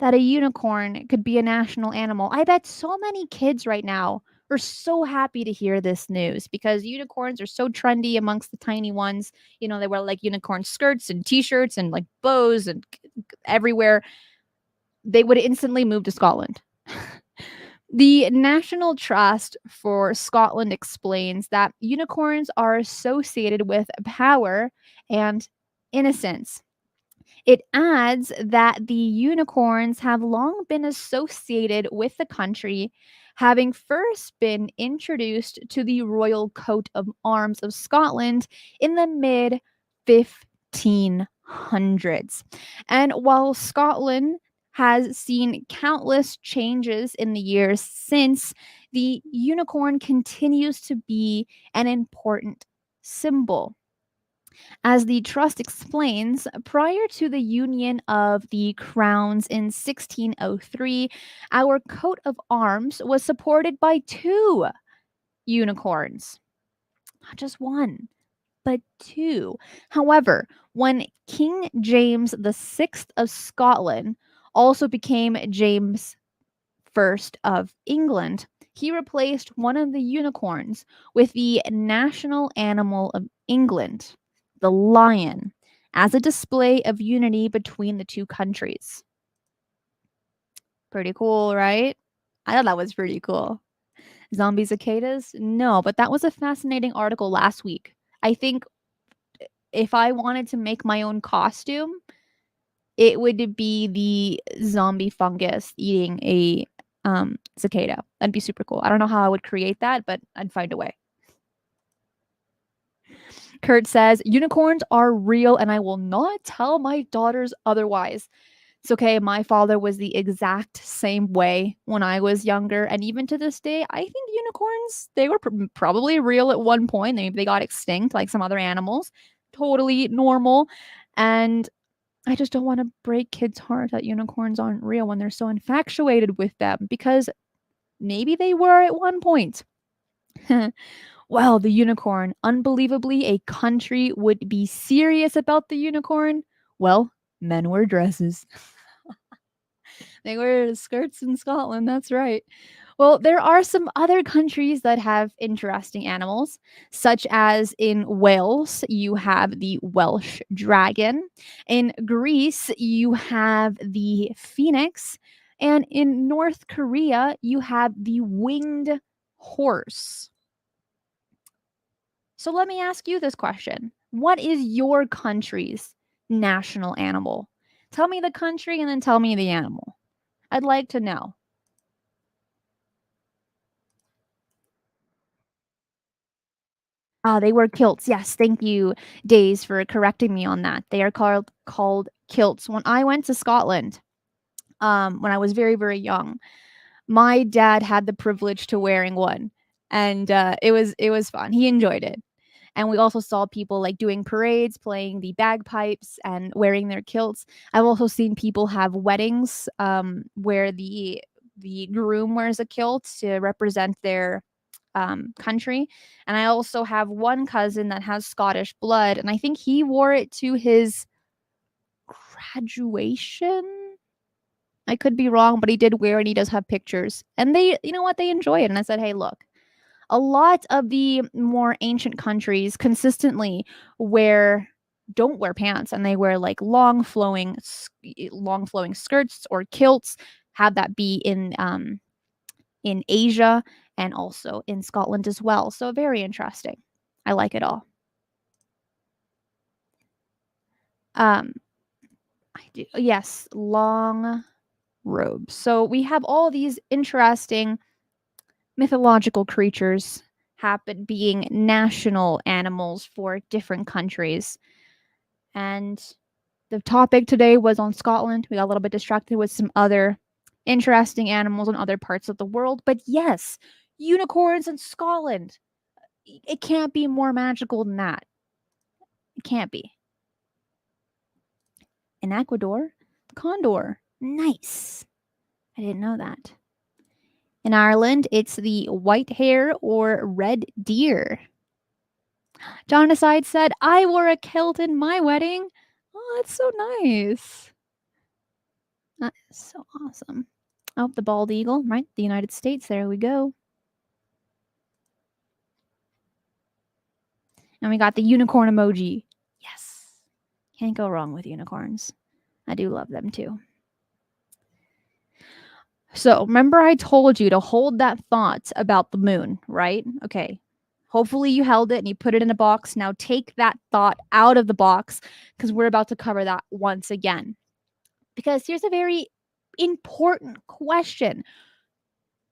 that a unicorn could be a national animal. I bet so many kids right now are so happy to hear this news because unicorns are so trendy amongst the tiny ones. You know, they wear like unicorn skirts and t-shirts and like bows and everywhere. They would instantly move to Scotland. The National Trust for Scotland explains that unicorns are associated with power and innocence. It adds that the unicorns have long been associated with the country, having first been introduced to the royal coat of arms of Scotland in the mid 1500s. And while Scotland has seen countless changes in the years since, the unicorn continues to be an important symbol. As the trust explains, prior to the union of the crowns in 1603, our coat of arms was supported by two unicorns. Not just one, but two. However, when King James VI of Scotland also became James I of England, he replaced one of the unicorns with the national animal of England, the lion, as a display of unity between the two countries. Pretty cool, right? I thought that was pretty cool. Zombie cicadas? No, but that was a fascinating article last week. I think if I wanted to make my own costume, it would be the zombie fungus eating a cicada. That'd be super cool. I don't know how I would create that, but I'd find a way. Kurt says, unicorns are real and I will not tell my daughters otherwise. It's okay. My father was the exact same way when I was younger. And even to this day, I think unicorns, they were probably real at one point. They got extinct like some other animals. Totally normal. And I just don't want to break kids' heart that unicorns aren't real when they're so infatuated with them because maybe they were at one point. Well, the unicorn. Unbelievably, a country would be serious about the unicorn. Well, men wear dresses. They wear skirts in Scotland, that's right. Well, there are some other countries that have interesting animals, such as in Wales, you have the Welsh dragon. In Greece, you have the phoenix. And in North Korea, you have the winged horse. So let me ask you this question. What is your country's national animal? Tell me the country and then tell me the animal. I'd like to know. They were kilts. Yes, thank you, Days, for correcting me on that. They are called kilts. When I went to Scotland, when I was very, very young, my dad had the privilege to wearing one, and it was fun. He enjoyed it. And we also saw people like doing parades, playing the bagpipes and wearing their kilts. I've also seen people have weddings where the groom wears a kilt to represent their country. And I also have one cousin that has Scottish blood, and I think he wore it to his graduation. I could be wrong, but he did wear it and he does have pictures. And they, you know what, they enjoy it. And I said, hey, look, a lot of the more ancient countries consistently don't wear pants, and they wear like long flowing skirts or kilts. Have that be in Asia and also in Scotland as well. So very interesting. I like it all. I do, yes, long robes. So we have all these interesting mythological creatures happen being national animals for different countries. And the topic today was on Scotland. We got a little bit distracted with some other interesting animals in other parts of the world. But yes, unicorns in Scotland. It can't be more magical than that. It can't be. In Ecuador, the condor. Nice. I didn't know that. In Ireland, it's the white hare or red deer. John Aside said, I wore a kilt in my wedding. Oh, that's so nice. That is so awesome. Oh, the bald eagle, right? The United States. There we go. And we got the unicorn emoji. Yes. Can't go wrong with unicorns. I do love them too. So remember I told you to hold that thought about the moon, right? Okay. Hopefully you held it and you put it in a box. Now take that thought out of the box because we're about to cover that once again. Because here's a very important question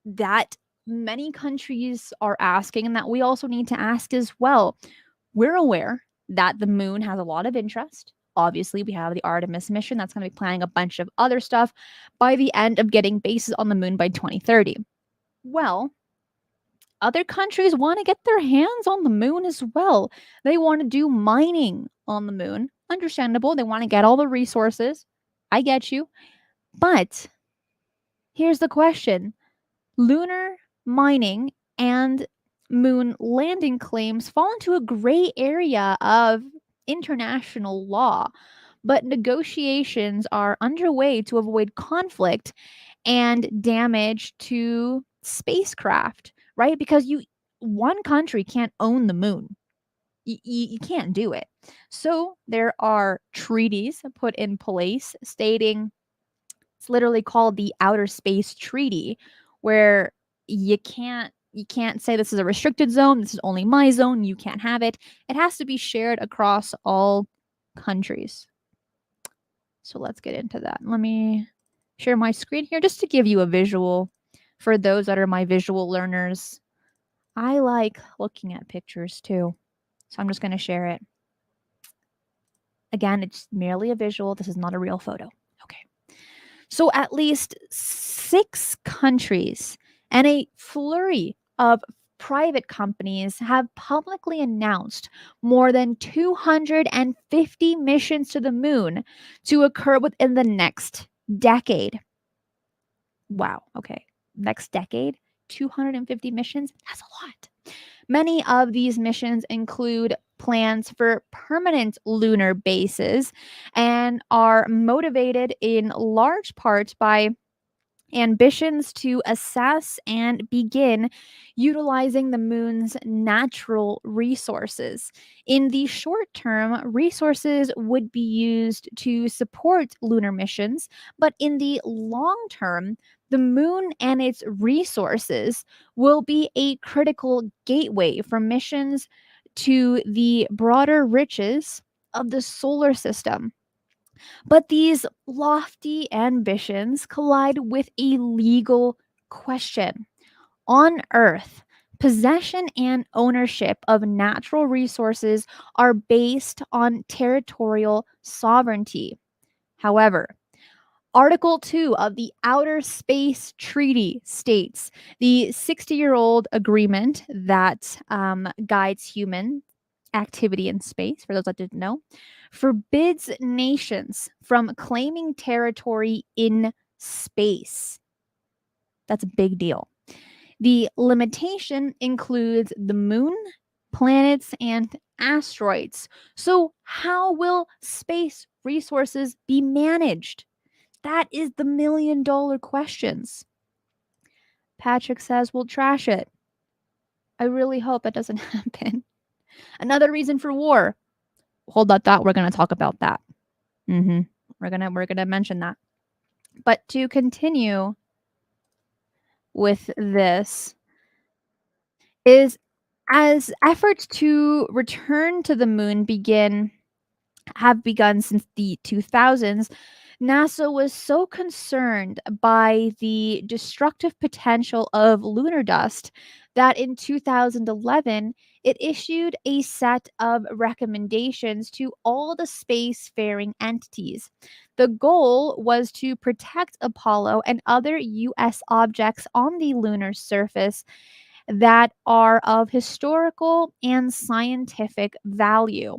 that many countries are asking and that we also need to ask as well. We're aware that the moon has a lot of interest. Obviously, we have the Artemis mission that's going to be planning a bunch of other stuff by the end of getting bases on the moon by 2030. Well, other countries want to get their hands on the moon as well. They want to do mining on the moon. Understandable. They want to get all the resources. I get you. But here's the question. Lunar mining and moon landing claims fall into a gray area of international law, but negotiations are underway to avoid conflict and damage to spacecraft, right? Because one country can't own the moon. You can't do it. So there are treaties put in place stating it's literally called the Outer Space Treaty, where you can't say this is a restricted zone, this is only my zone, you can't have it. It has to be shared across all countries. So let's get into that. Let me share my screen here just to give you a visual for those that are my visual learners. I like looking at pictures too. So I'm just going to share it. Again, it's merely a visual. This is not a real photo. Okay. So at least 6 countries and a flurry of private companies have publicly announced more than 250 missions to the moon to occur within the next decade. Wow. Okay. Next decade, 250 missions. That's a lot. Many of these missions include plans for permanent lunar bases and are motivated in large part by ambitions to assess and begin utilizing the moon's natural resources. In the short term, resources would be used to support lunar missions, but in the long term, the moon and its resources will be a critical gateway for missions to the broader riches of the solar system. But these lofty ambitions collide with a legal question. On Earth, possession and ownership of natural resources are based on territorial sovereignty. However, Article 2 of the Outer Space Treaty states the 60-year-old agreement that guides human activity in space, for those that didn't know, forbids nations from claiming territory in space. That's a big deal. The limitation includes the moon, planets, and asteroids. So, how will space resources be managed? That is the $1,000,000 questions. Patrick says we'll trash it. I really hope that doesn't happen. Another reason for war. Hold that thought. We're going to talk about that. We're gonna mention that. But to continue with this is as efforts to return to the moon have begun since the 2000s, NASA was so concerned by the destructive potential of lunar dust that in 2011 it issued a set of recommendations to all the spacefaring entities. The goal was to protect Apollo and other US objects on the lunar surface that are of historical and scientific value.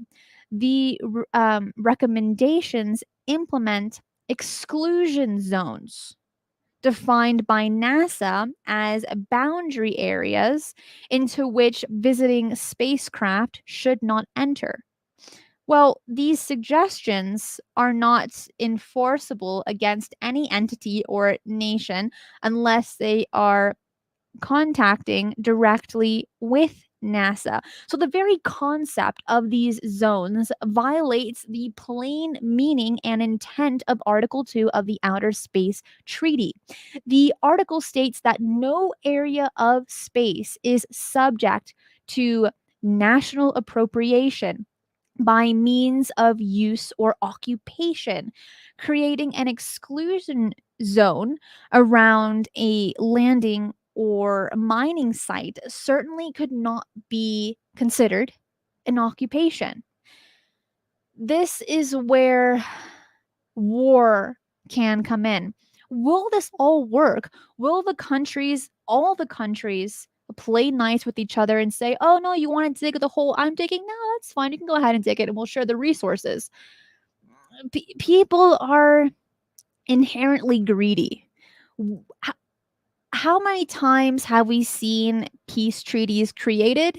The recommendations implement exclusion zones defined by NASA as boundary areas into which visiting spacecraft should not enter. Well, these suggestions are not enforceable against any entity or nation unless they are contacting directly with NASA. So the very concept of these zones violates the plain meaning and intent of Article 2 of the Outer Space Treaty. The article states that no area of space is subject to national appropriation by means of use or occupation, creating an exclusion zone around a landing or mining site certainly could not be considered an occupation. This is where war can come in. Will this all work? Will all the countries, play nice with each other and say, oh no, you want to dig the hole I'm digging? No, that's fine. You can go ahead and dig it and we'll share the resources. People are inherently greedy. How many times have we seen peace treaties created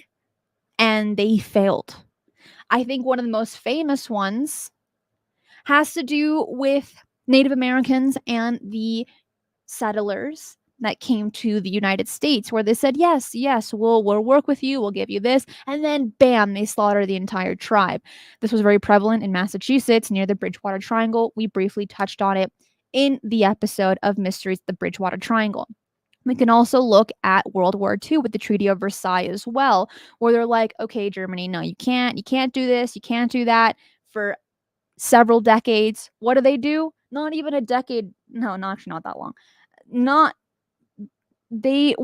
and they failed? I think one of the most famous ones has to do with Native Americans and the settlers that came to the United States, where they said, yes, we'll work with you, we'll give you this. And then, bam, they slaughter the entire tribe. This was very prevalent in Massachusetts near the Bridgewater Triangle. We briefly touched on it in the episode of Mysteries of the Bridgewater Triangle. We can also look at World War II with the Treaty of Versailles as well, where they're like, okay, Germany, no, you can't do this, you can't do that for several decades. What do? Not even a decade. No, actually not that long. Not they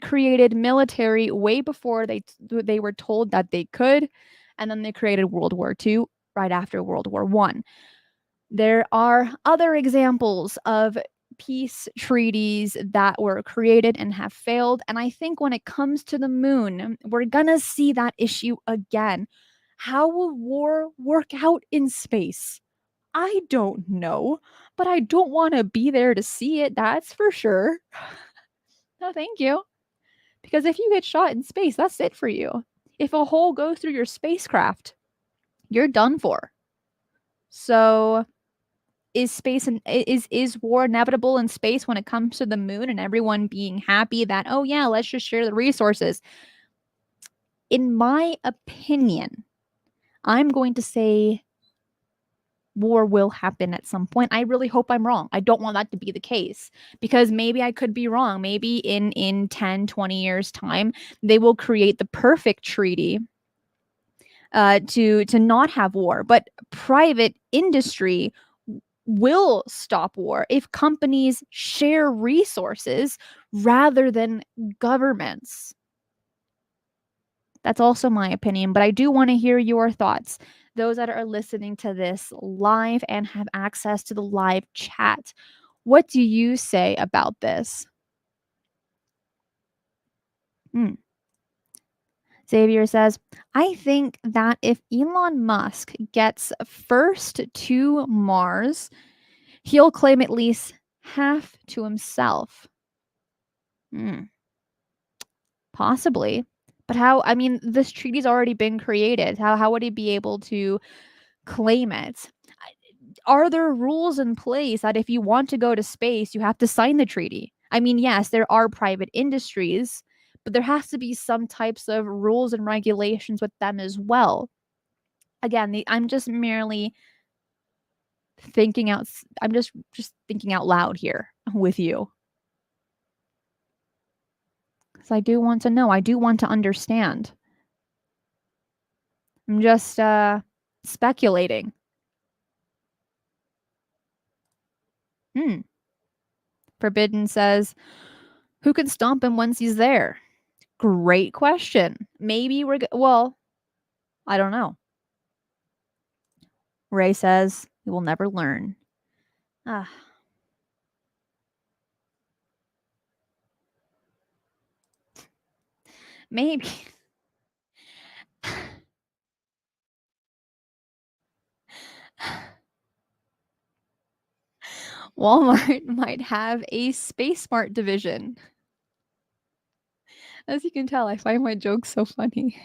created military way before they were told that they could, and then they created World War II right after World War I. There are other examples of peace treaties that were created and have failed, and I think when it comes to the moon, we're gonna see that issue again. How will war work out in space? I don't know, but I don't want to be there to see it, that's for sure. No, thank you. Because if you get shot in space, that's it for you. If a hole goes through your spacecraft, you're done for. So, is war inevitable in space when it comes to the moon and everyone being happy that, oh yeah, let's just share the resources? In my opinion, I'm going to say war will happen at some point. I really hope I'm wrong. I don't want that to be the case because maybe I could be wrong. Maybe in 10, 20 years time, they will create the perfect treaty to not have war. But private industry will stop war if companies share resources rather than governments. That's also my opinion, but I do want to hear your thoughts. Those that are listening to this live and have access to the live chat. What do you say about this? Xavier says, I think that if Elon Musk gets first to Mars, he'll claim at least half to himself. Hmm, possibly. But how? I mean, this treaty's already been created. How would he be able to claim it? Are there rules in place that if you want to go to space, you have to sign the treaty? I mean, yes, there are private industries, but there has to be some types of rules and regulations with them as well. Again, I'm just merely thinking out. I'm just thinking out loud here with you because I do want to know. I do want to understand. I'm just speculating. Hmm. Forbidden says, "Who can stomp him once he's there?" Great question. Maybe well, I don't know. Ray says, "We will never learn." Ah, maybe. Walmart might have a Space Smart division. As you can tell, I find my jokes so funny.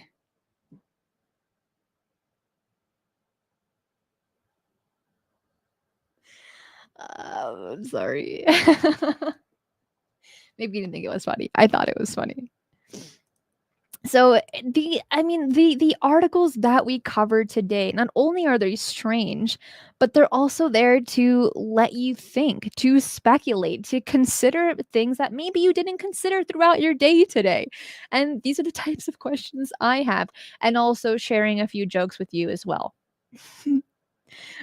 I'm sorry. Maybe you didn't think it was funny. I thought it was funny. So the articles that we covered today, not only are they strange, but they're also there to let you think, to speculate, to consider things that maybe you didn't consider throughout your day today. And these are the types of questions I have, and also sharing a few jokes with you as well.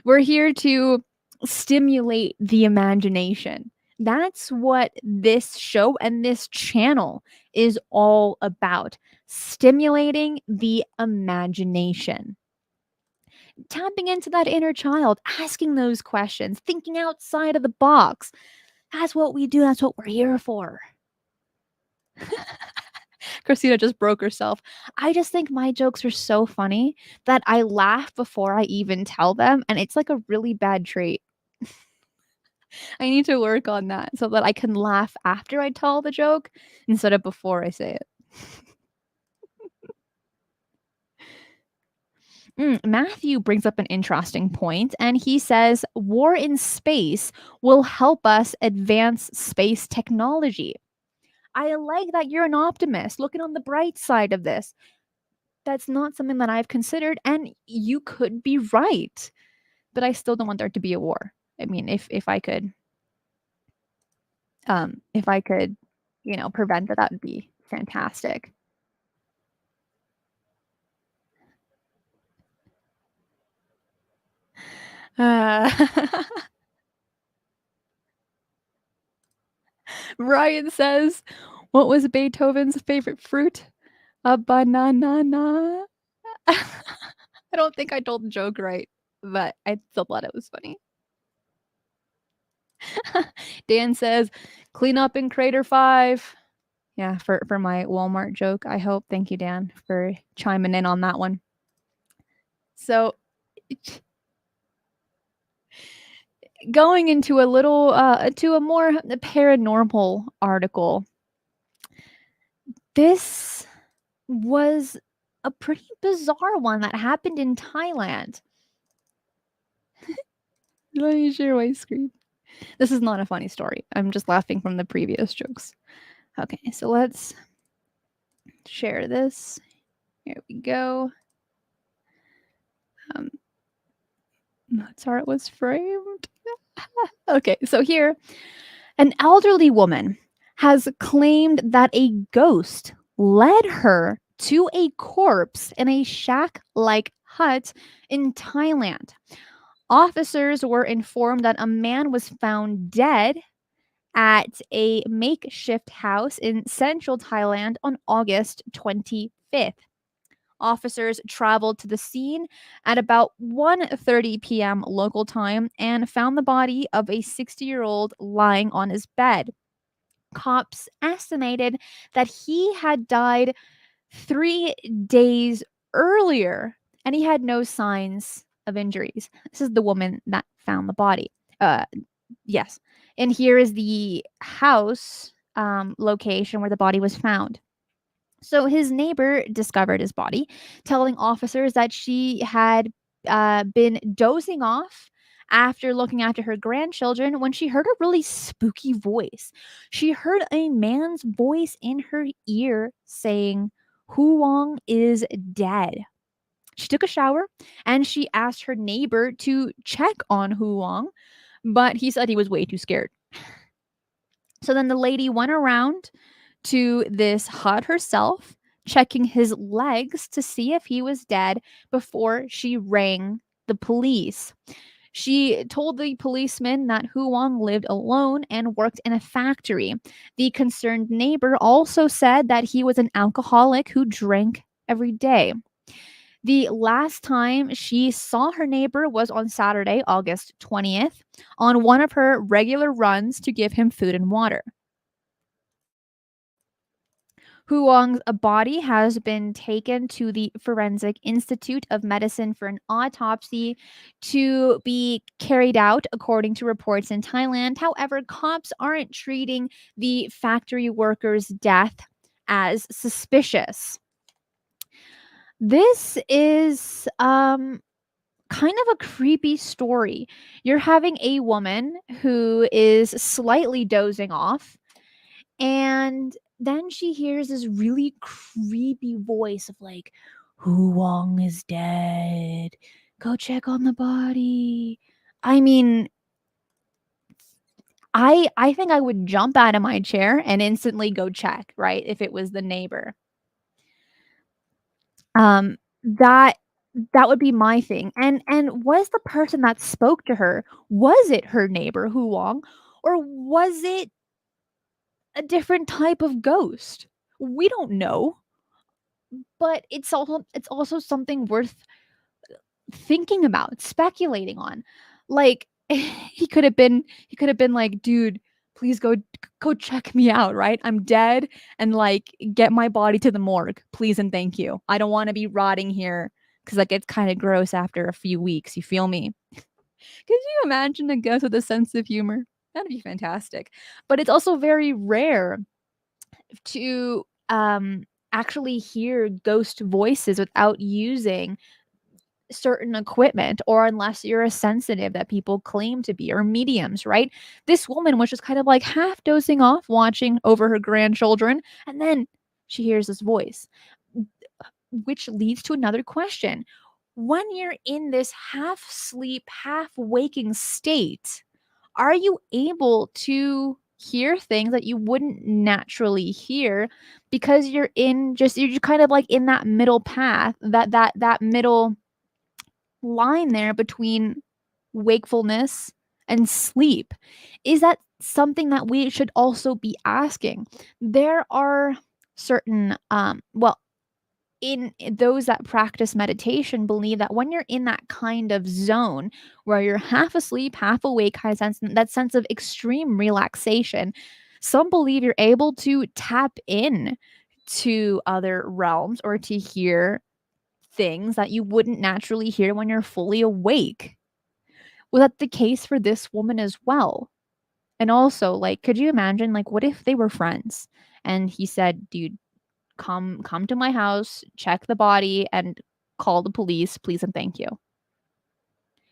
We're here to stimulate the imagination. That's what this show and this channel is all about, stimulating the imagination. Tapping into that inner child, asking those questions, thinking outside of the box. That's what we do. That's what we're here for. Christina just broke herself. I just think my jokes are so funny that I laugh before I even tell them, and it's like a really bad trait. I need to work on that so that I can laugh after I tell the joke instead of before I say it. Matthew brings up an interesting point, and he says war in space will help us advance space technology. I like that you're an optimist, looking on the bright side of this. That's not something that I've considered, and you could be right. But I still don't want there to be a war. I mean, if I could, if I could, prevent it, that would be fantastic. Uh, Ryan says, "What was Beethoven's favorite fruit? A banana." I don't think I told the joke right, but I still thought it was funny. Dan says, "Clean up in Crater 5." Yeah, for my Walmart joke, I hope. Thank you, Dan, for chiming in on that one. So, going into a little to a more paranormal article. This was a pretty bizarre one that happened in Thailand. Let me share my screen. This is not a funny story. I'm just laughing from the previous jokes. Okay, so let's share this. Here we go. Mozart was framed. Okay, so here, an elderly woman has claimed that a ghost led her to a corpse in a shack like hut in Thailand. Officers were informed that a man was found dead at a makeshift house in central Thailand on August 25th. Officers traveled to the scene at about 1:30 p.m. local time and found the body of a 60-year-old lying on his bed. Cops estimated that he had died 3 days earlier, and he had no signs of injuries. This is the woman that found the body. Uh, yes. And here is the house location where the body was found. So his neighbor discovered his body, telling officers that she had been dozing off after looking after her grandchildren when she heard a really spooky voice. She heard a man's voice in her ear saying, "Hu Wong is dead." She took a shower and she asked her neighbor to check on Hu Wong, but he said he was way too scared. So then the lady went around to this hut herself, checking his legs to see if he was dead before she rang the police. She told the policeman that Hu Wong lived alone and worked in a factory. The concerned neighbor also said that he was an alcoholic who drank every day. The last time she saw her neighbor was on Saturday, August 20th, on one of her regular runs to give him food and water. Huang's body has been taken to the Forensic Institute of Medicine for an autopsy to be carried out, according to reports in Thailand. However, cops aren't treating the factory worker's death as suspicious. This is kind of a creepy story. You're having a woman who is slightly dozing off, and then she hears this really creepy voice of like, "Hu Wong is dead. Go check on the body." I mean, I think I would jump out of my chair and instantly go check, right? If it was the neighbor. Um that that would be my thing. And was the person that spoke to her, was it her neighbor Hu Wong, or was it a different type of ghost? We don't know. But it's also something worth thinking about, speculating on. Like he could have been like, "Dude, please go check me out, right? I'm dead, and like get my body to the morgue, please and thank you. I don't want to be rotting here cuz like it's kind of gross after a few weeks, you feel me?" Could you imagine a ghost with a sense of humor? That'd be fantastic. But it's also very rare to actually hear ghost voices without using certain equipment, or unless you're a sensitive that people claim to be, or mediums, right? This woman was just kind of like half dozing off watching over her grandchildren, and then she hears this voice, which leads to another question. When you're in this half sleep, half waking state, are you able to hear things that you wouldn't naturally hear because you're just kind of like in that middle path, that middle line there between wakefulness and sleep? Is that something that we should also be asking? There are certain well, in those that practice meditation believe that when you're in that kind of zone where you're half asleep, half awake, kind of sense, that sense of extreme relaxation, some believe you're able to tap in to other realms or to hear things that you wouldn't naturally hear when you're fully awake. Was that the case for this woman as well? And also, like, could you imagine, like, what if they were friends and he said, "Dude, come to my house, check the body, and call the police, please and thank you."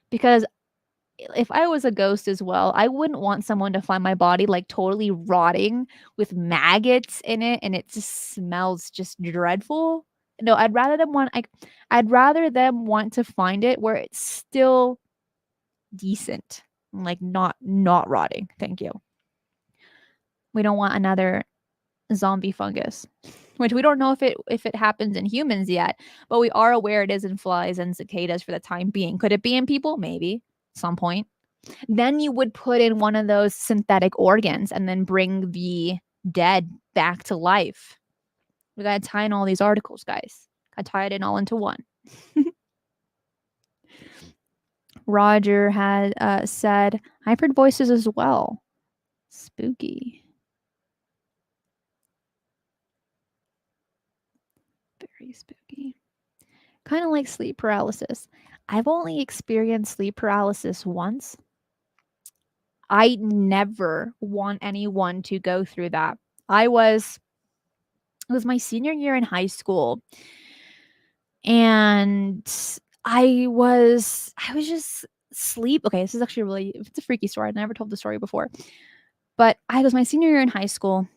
Because if I was a ghost as well, I wouldn't want someone to find my body like totally rotting with maggots in it and it just smells just dreadful. No, I'd rather them want to find it where it's still decent, like not rotting. Thank you. We don't want another zombie fungus, which we don't know if it happens in humans yet, but we are aware it is in flies and cicadas for the time being. Could it be in people? Maybe some point. Then you would put in one of those synthetic organs and then bring the dead back to life. We gotta tie in all these articles, guys. I tie it in all into one. Roger had said, "I've heard voices as well. Spooky." pretty spooky. Kind of like sleep paralysis. I've only experienced sleep paralysis once. I never want anyone to go through that. It was my senior year in high school, and I was just sleep. Okay, this is actually it's a freaky story. I've never told the story before. But I was my senior year in high school,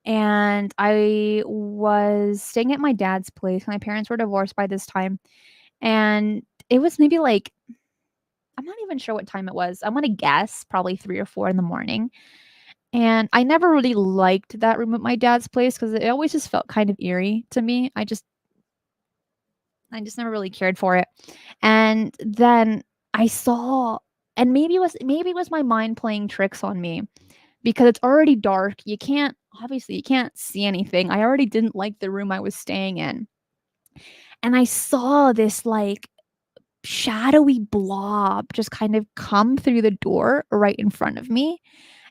and I was staying at my dad's place. My parents were divorced by this time, and it was maybe like, I'm not even sure what time it was. I'm gonna guess probably 3 or 4 in the morning. And I never really liked that room at my dad's place because it always just felt kind of eerie to me. I just never really cared for it. And then I saw, and maybe it was my mind playing tricks on me because it's already dark. You can't see anything. I already didn't like the room I was staying in. And I saw this like shadowy blob just kind of come through the door right in front of me.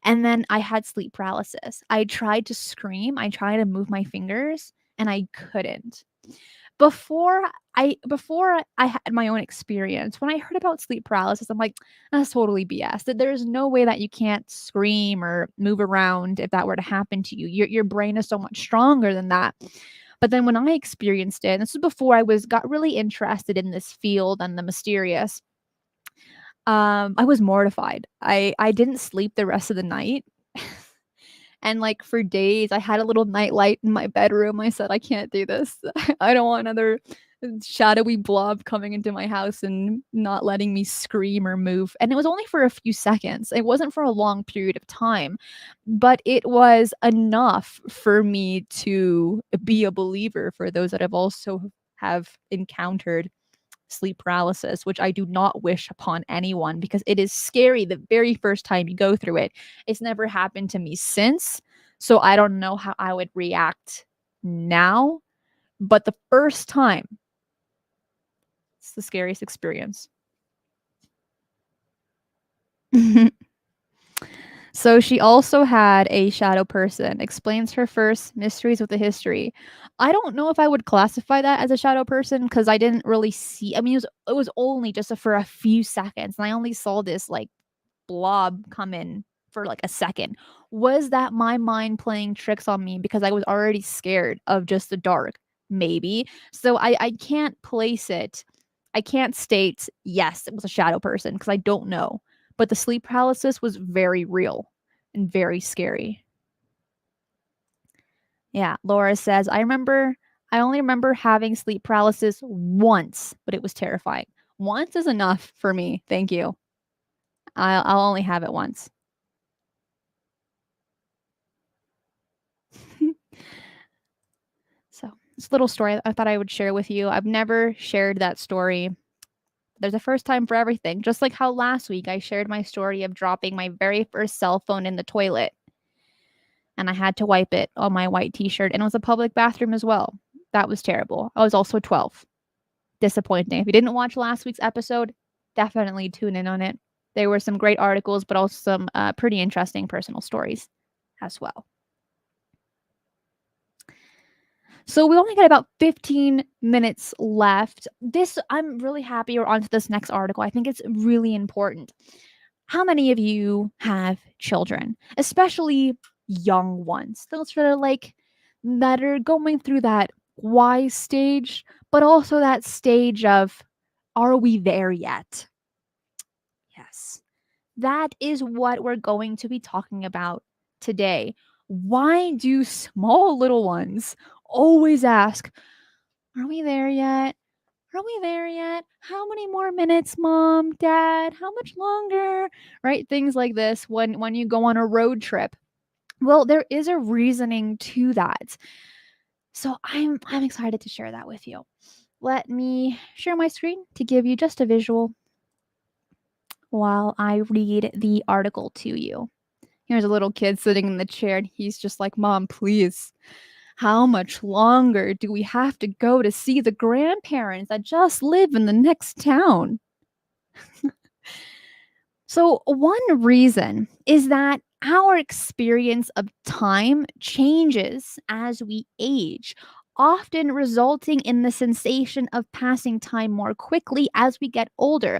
And then I had sleep paralysis. I tried to scream, I tried to move my fingers, and I couldn't. Before I had my own experience, when I heard about sleep paralysis, I'm like, that's totally BS. That there's no way that you can't scream or move around if that were to happen to you. Your brain is so much stronger than that. But then when I experienced it, and this was before got really interested in this field and the mysterious, I was mortified. I didn't sleep the rest of the night. And like for days, I had a little night light in my bedroom. I said, I can't do this. I don't want another shadowy blob coming into my house and not letting me scream or move. And it was only for a few seconds. It wasn't for a long period of time, but it was enough for me to be a believer for those that have encountered sleep paralysis, which I do not wish upon anyone because it is scary the very first time you go through it. It's never happened to me since, so I don't know how I would react now, but the first time, it's the scariest experience. So she also had a shadow person, explains her first mysteries with a history. I don't know if I would classify that as a shadow person because I didn't really see. I mean, it was only just for a few seconds, and I only saw this like blob come in for like a second. Was that my mind playing tricks on me because I was already scared of just the dark? Maybe. So I can't place it. I can't state yes, it was a shadow person because I don't know. But the sleep paralysis was very real and very scary. Yeah, Laura says, I only remember having sleep paralysis once, but it was terrifying. Once is enough for me. Thank you. I'll only have it once. So, this little story I thought I would share with you. I've never shared that story. There's a first time for everything. Just like how last week I shared my story of dropping my very first cell phone in the toilet and I had to wipe it on my white t-shirt, and it was a public bathroom as well. That was terrible. I was also 12. Disappointing. If you didn't watch last week's episode, definitely tune in on it. There were some great articles, but also some pretty interesting personal stories as well. So we only got about 15 minutes left. I'm really happy we're on to this next article. I think it's really important. How many of you have children, especially young ones? Those that are going through that why stage, but also that stage of, are we there yet? Yes. That is what we're going to be talking about today. Why do small little ones always ask, are we there yet? Are we there yet? How many more minutes, mom, dad? How much longer? Right? Things like this when you go on a road trip. Well, there is a reasoning to that. So I'm excited to share that with you. Let me share my screen to give you just a visual while I read the article to you. Here's a little kid sitting in the chair, and he's just like, Mom, please, how much longer do we have to go to see the grandparents that just live in the next town? So, one reason is that our experience of time changes as we age. often resulting in the sensation of passing time more quickly as we get older.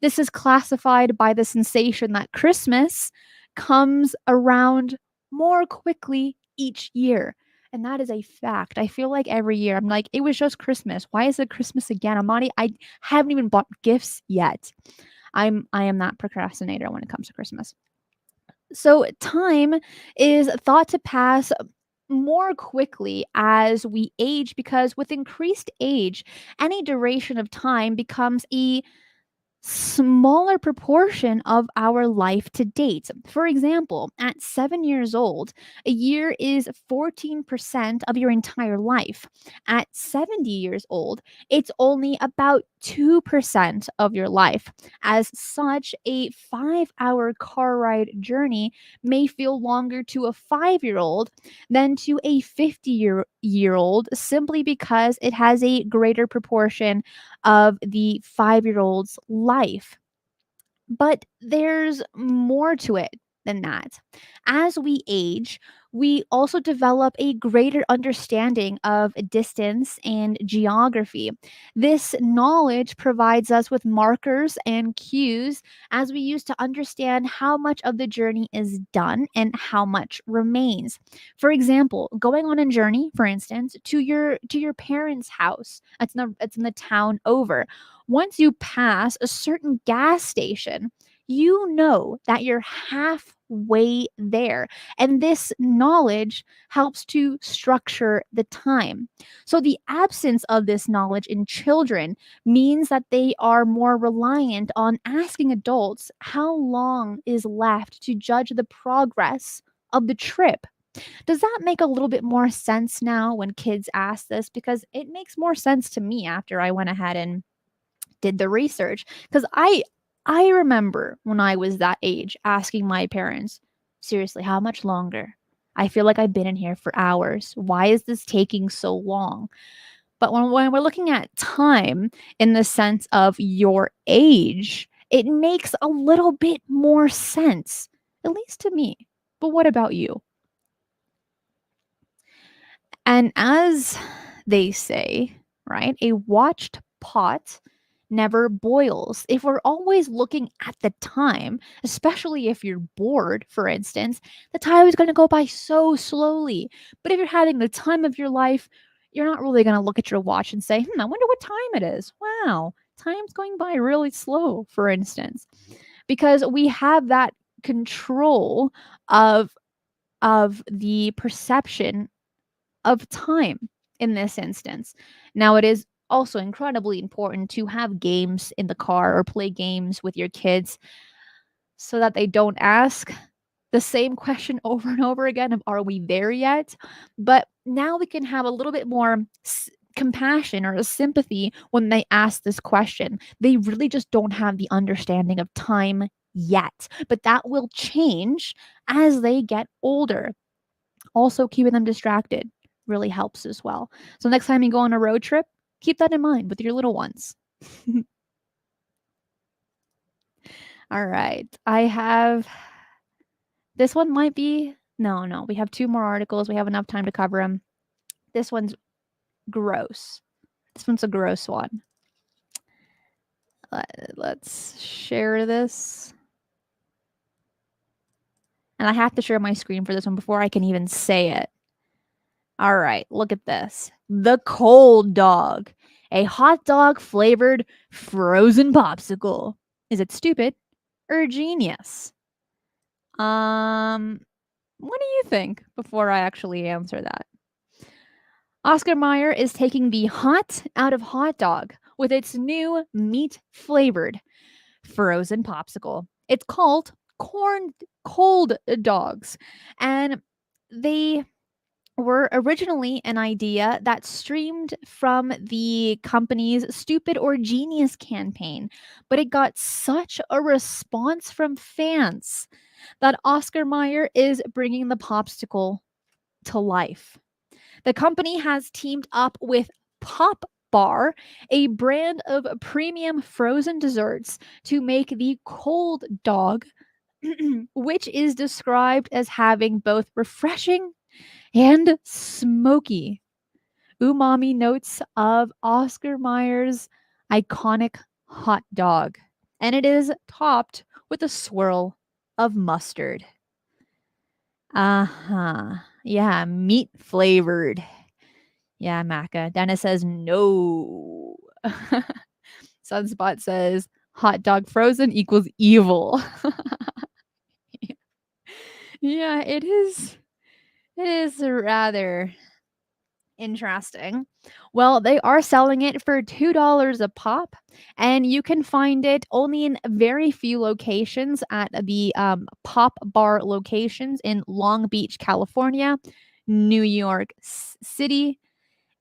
This is classified by the sensation that Christmas comes around more quickly each year. And that is a fact. I feel like every year I'm like, it was just Christmas. Why is it Christmas again? I haven't even bought gifts yet. I am that procrastinator when it comes to Christmas. So time is thought to pass more quickly as we age because with increased age, any duration of time becomes a smaller proportion of our life to date. For example, at 7 years old, a year is 14% of your entire life. At 70 years old, it's only about 2% of your life. As such, a 5 hour car ride journey may feel longer to a 5 year old than to a 50-year old simply because it has a greater proportion of the 5 year old's life. But there's more to it than that. As we age, we also develop a greater understanding of distance and geography. This knowledge provides us with markers and cues as we use to understand how much of the journey is done and how much remains. For example, going on a journey, for instance, to your parents' house. It's in the town over. Once you pass a certain gas station, you know that you're halfway there. And this knowledge helps to structure the time. So, the absence of this knowledge in children means that they are more reliant on asking adults how long is left to judge the progress of the trip. Does that make a little bit more sense now when kids ask this? Because it makes more sense to me after I went ahead and did the research because I remember when I was that age asking my parents, seriously, how much longer? I feel like I've been in here for hours. Why is this taking so long? But when we're looking at time in the sense of your age, it makes a little bit more sense, at least to me. But what about you? And as they say, right, a watched pot never boils. If we're always looking at the time, especially if you're bored, for instance, the time is going to go by so slowly. But if you're having the time of your life, you're not really going to look at your watch and say, I wonder what time it is. Wow, time's going by really slow, for instance, because we have that control of the perception of time in this instance. Now, it is also incredibly important to have games in the car or play games with your kids so that they don't ask the same question over and over again of are we there yet? But now we can have a little bit more compassion or a sympathy when they ask this question. They really just don't have the understanding of time yet, but that will change as they get older. Also, keeping them distracted really helps as well. So, next time you go on a road trip, keep that in mind with your little ones. All right. I have this one might be no, we have two more articles. We have enough time to cover them. This one's gross. This one's a gross one. Let's share this. And I have to share my screen for this one before I can even say it. All right, look at this. The cold dog. A hot dog flavored frozen popsicle. Is it stupid or genius? What do you think before I actually answer that? Oscar Mayer is taking the hot out of hot dog with its new meat flavored frozen popsicle. It's called corn cold dogs. And they were originally an idea that streamed from the company's Stupid or Genius campaign, but it got such a response from fans that Oscar Mayer is bringing the popsicle to life. The company has teamed up with Pop Bar, a brand of premium frozen desserts, to make the cold dog, which is described as having both refreshing and smoky umami notes of Oscar Mayer's iconic hot dog. And it is topped with a swirl of mustard. Uh-huh. Yeah, meat flavored. Yeah, Maca. Dennis says no. Sunspot says hot dog frozen equals evil. Yeah, it is. It is rather interesting. Well, they are selling it for $2 a pop, and you can find it only in very few locations at the pop bar locations in Long Beach, California, New York City,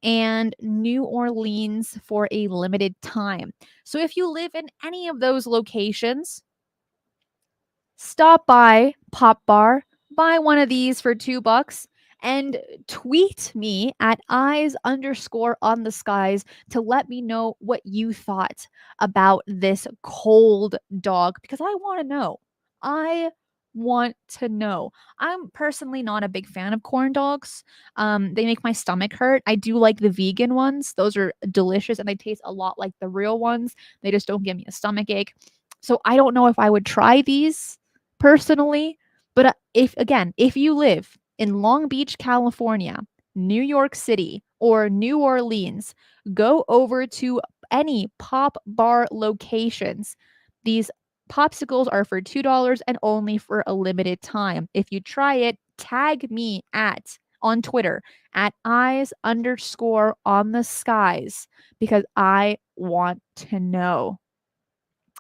and New Orleans for a limited time. So if you live in any of those locations, stop by Pop Bar, buy one of these for $2, and tweet me at eyes underscore on the skies to let me know what you thought about this cold dog because I want to know. I want to know. I'm personally not a big fan of corn dogs. They make my stomach hurt. I do like the vegan ones. Those are delicious and they taste a lot like the real ones. They just don't give me a stomach ache. So I don't know if I would try these personally, but if you live in Long Beach, California, New York City, or New Orleans, go over to any pop bar locations. These popsicles are for $2 and only for a limited time. If you try it, tag me at on Twitter at eyes underscore on the skies because I want to know.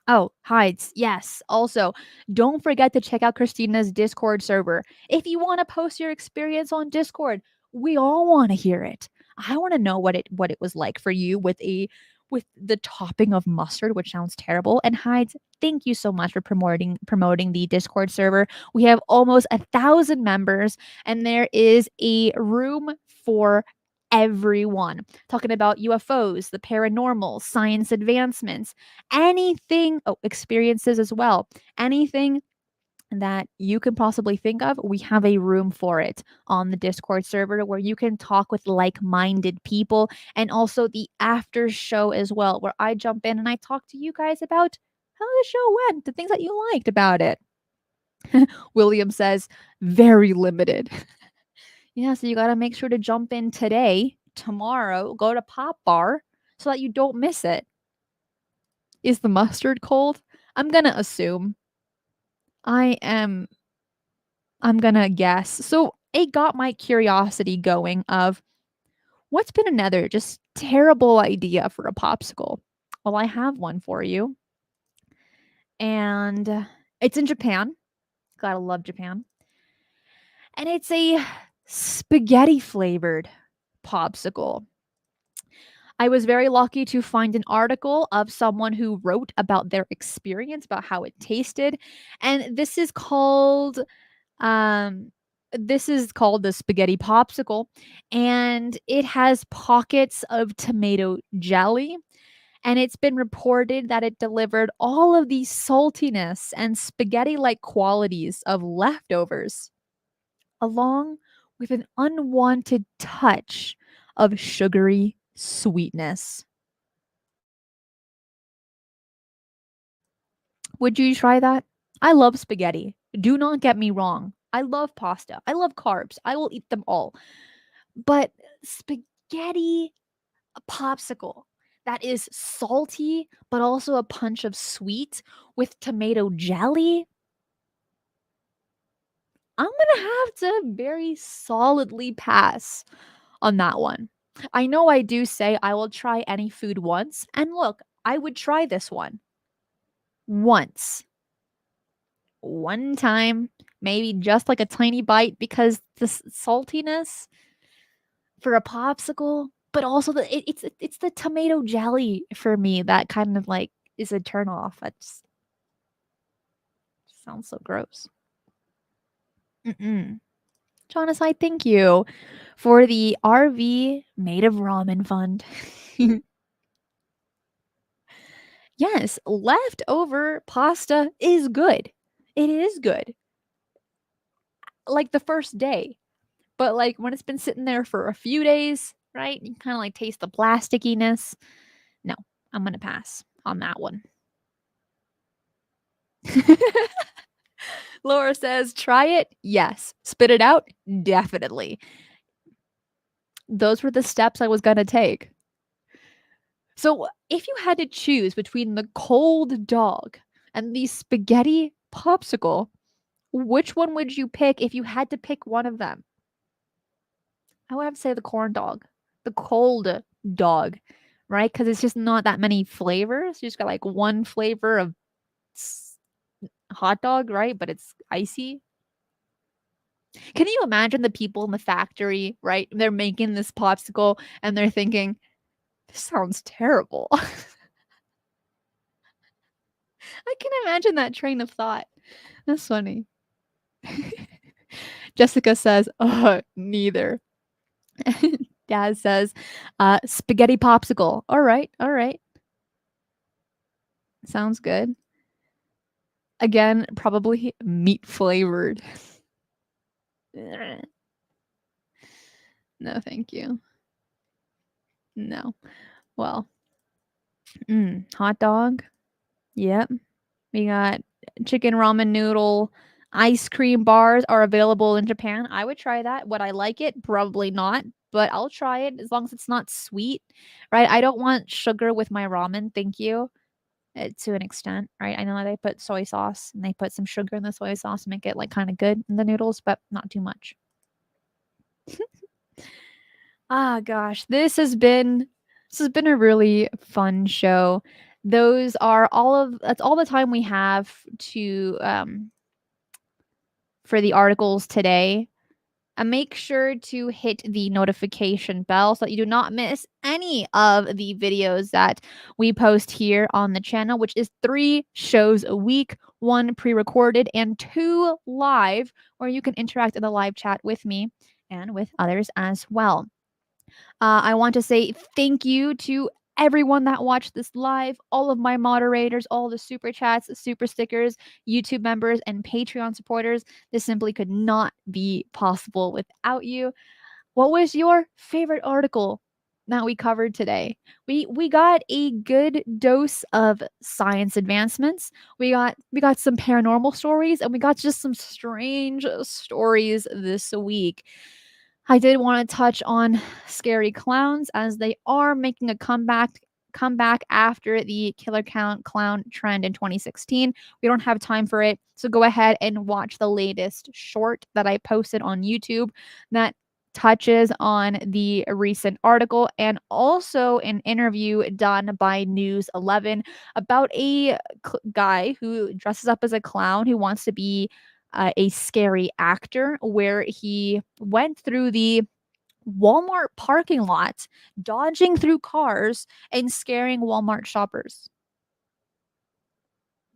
Oh, hides. Yes. Also, don't forget to check out Christina's Discord server. If you want to post your experience on Discord, we all want to hear it. I want to know what it was like for you with the topping of mustard, which sounds terrible. And hides, thank you so much for promoting the Discord server. We have almost 1,000 members, and there is a room for everyone. Talking about UFOs, the paranormal, science advancements, anything, oh, experiences as well. Anything that you can possibly think of, we have a room for it on the Discord server where you can talk with like minded people and also the after show as well, where I jump in and I talk to you guys about how the show went, the things that you liked about it. William says, very limited. Yeah, so you got to make sure to jump in today, tomorrow, go to Pop Bar so that you don't miss it. Is the mustard cold? I'm going to assume. I am I'm going to guess. So, it got my curiosity going of what's been another just terrible idea for a popsicle? Well, I have one for you. And it's in Japan. Gotta love Japan. And it's a spaghetti flavored popsicle. I was very lucky to find an article of someone who wrote about their experience, about how it tasted. And um this is called the spaghetti popsicle, and it has pockets of tomato jelly, and it's been reported that it delivered all of the saltiness and spaghetti-like qualities of leftovers along with an unwanted touch of sugary sweetness. Would you try that? I love spaghetti. Do not get me wrong. I love pasta. I love carbs. I will eat them all. But spaghetti popsicle that is salty, but also a punch of sweet with tomato jelly, I'm going to have to very solidly pass on that one. I know I do say I will try any food once. And look, I would try this one once. One time, maybe just like a tiny bite because the saltiness for a popsicle, but also it's the tomato jelly for me that kind of like is a turn off. That just sounds so gross. Mm-mm. Jonas, I thank you for the RV made of ramen fund. Yes, leftover pasta is good. It is good. Like the first day. But like when it's been sitting there for a few days, right? You kind of like taste the plasticiness. No, I'm going to pass on that one. Laura says, try it. Yes. Spit it out. Definitely. Those were the steps I was going to take. So if you had to choose between the cold dog and the spaghetti popsicle, which one would you pick if you had to pick one of them? I would have to say the corn dog, the cold dog, right? Because it's just not that many flavors. You just got like one flavor of hot dog, right? But it's icy. Can you imagine the people in the factory, right? They're making this popsicle and they're thinking, this sounds terrible. I can imagine that train of thought. That's funny. Jessica says, neither. Dad says, spaghetti popsicle. All right. All right. Sounds good. Again, probably meat flavored. No, thank you. No. Well, hot dog. Yep. We got chicken ramen noodle. Ice cream bars are available in Japan. I would try that. Would I like it? Probably not, but I'll try it as long as it's not sweet, right? I don't want sugar with my ramen. Thank you. To an extent, right? I know they put soy sauce and they put some sugar in the soy sauce to make it like kind of good in the noodles, but not too much. Ah, gosh, this has been a really fun show. That's all the time we have to for the articles today. Make sure to hit the notification bell so that you do not miss any of the videos that we post here on the channel, which is 3 shows a week, 1 pre-recorded and 2 live, where you can interact in the live chat with me and with others as well. I want to say thank you to everyone that watched this live, all of my moderators, all the super chats, super stickers, YouTube members, and Patreon supporters. This simply could not be possible without you. What was your favorite article that we covered today? We got a good dose of science advancements. We got some paranormal stories, and we got just some strange stories this week. I did want to touch on scary clowns as they are making a comeback after the killer clown trend in 2016. We don't have time for it, so go ahead and watch the latest short that I posted on YouTube that touches on the recent article and also an interview done by News 11 about a guy who dresses up as a clown who wants to be a scary actor, where he went through the Walmart parking lot, dodging through cars and scaring Walmart shoppers.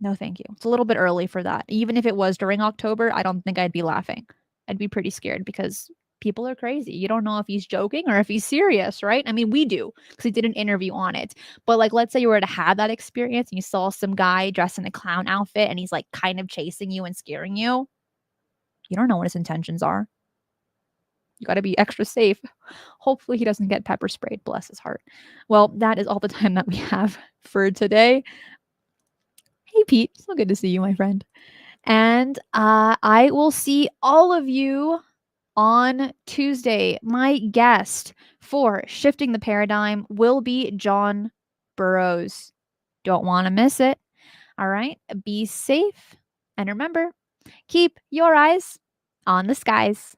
No, thank you. It's a little bit early for that. Even if it was during October, I don't think I'd be laughing. I'd be pretty scared because people are crazy. You don't know if he's joking or if he's serious, right? I mean, we do because he did an interview on it. But like, let's say you were to have that experience and you saw some guy dressed in a clown outfit and he's like kind of chasing you and scaring you. You don't know what his intentions are. You got to be extra safe. Hopefully, he doesn't get pepper sprayed. Bless his heart. Well, that is all the time that we have for today. Hey, Pete. So good to see you, my friend. And I will see all of you on Tuesday. My guest for Shifting the Paradigm will be John Burroughs. Don't want to miss it. All right. Be safe. And remember, keep your eyes on the skies.